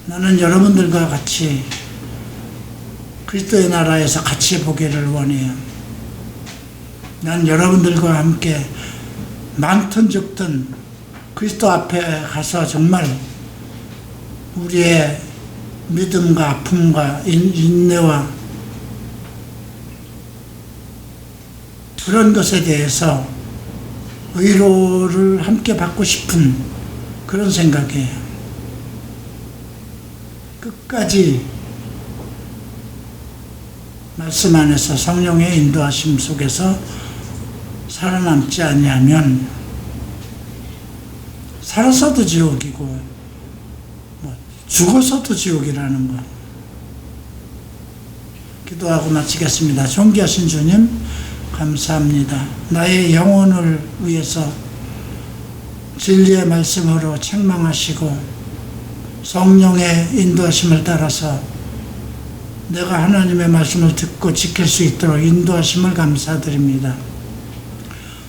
나는 여러분들과 같이 그리스도의 나라에서 같이 보기를 원해요. 난 여러분들과 함께 많든 적든 그리스도 앞에 가서 정말 우리의 믿음과 아픔과 인내와 그런 것에 대해서 위로를 함께 받고 싶은 그런 생각이에요. 끝까지 말씀 안에서 성령의 인도하심 속에서 살아남지 아니하면 살아서도 지옥이고 죽어서도 지옥이라는 것. 기도하고 마치겠습니다. 존귀하신 주님 감사합니다. 나의 영혼을 위해서 진리의 말씀으로 책망하시고 성령의 인도하심을 따라서 내가 하나님의 말씀을 듣고 지킬 수 있도록 인도하심을 감사드립니다.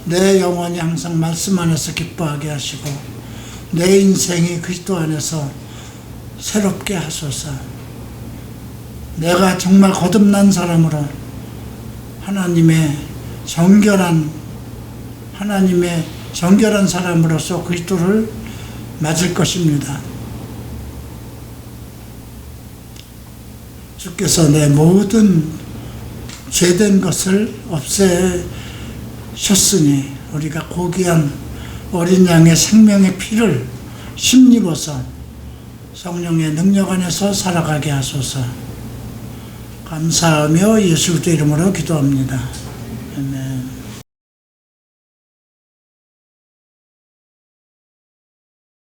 내 영혼이 항상 말씀 안에서 기뻐하게 하시고 내 인생이 그리스도 안에서 새롭게 하소서. 내가 정말 거듭난 사람으로 하나님의 정결한 사람으로서 그리스도를 맞을 것입니다. 주께서 내 모든 죄된 것을 없애셨으니 우리가 고귀한 어린 양의 생명의 피를 힘입어서 성령의 능력 안에서 살아가게 하소서. 감사하며 예수 그리스도 이름으로 기도합니다. 아멘.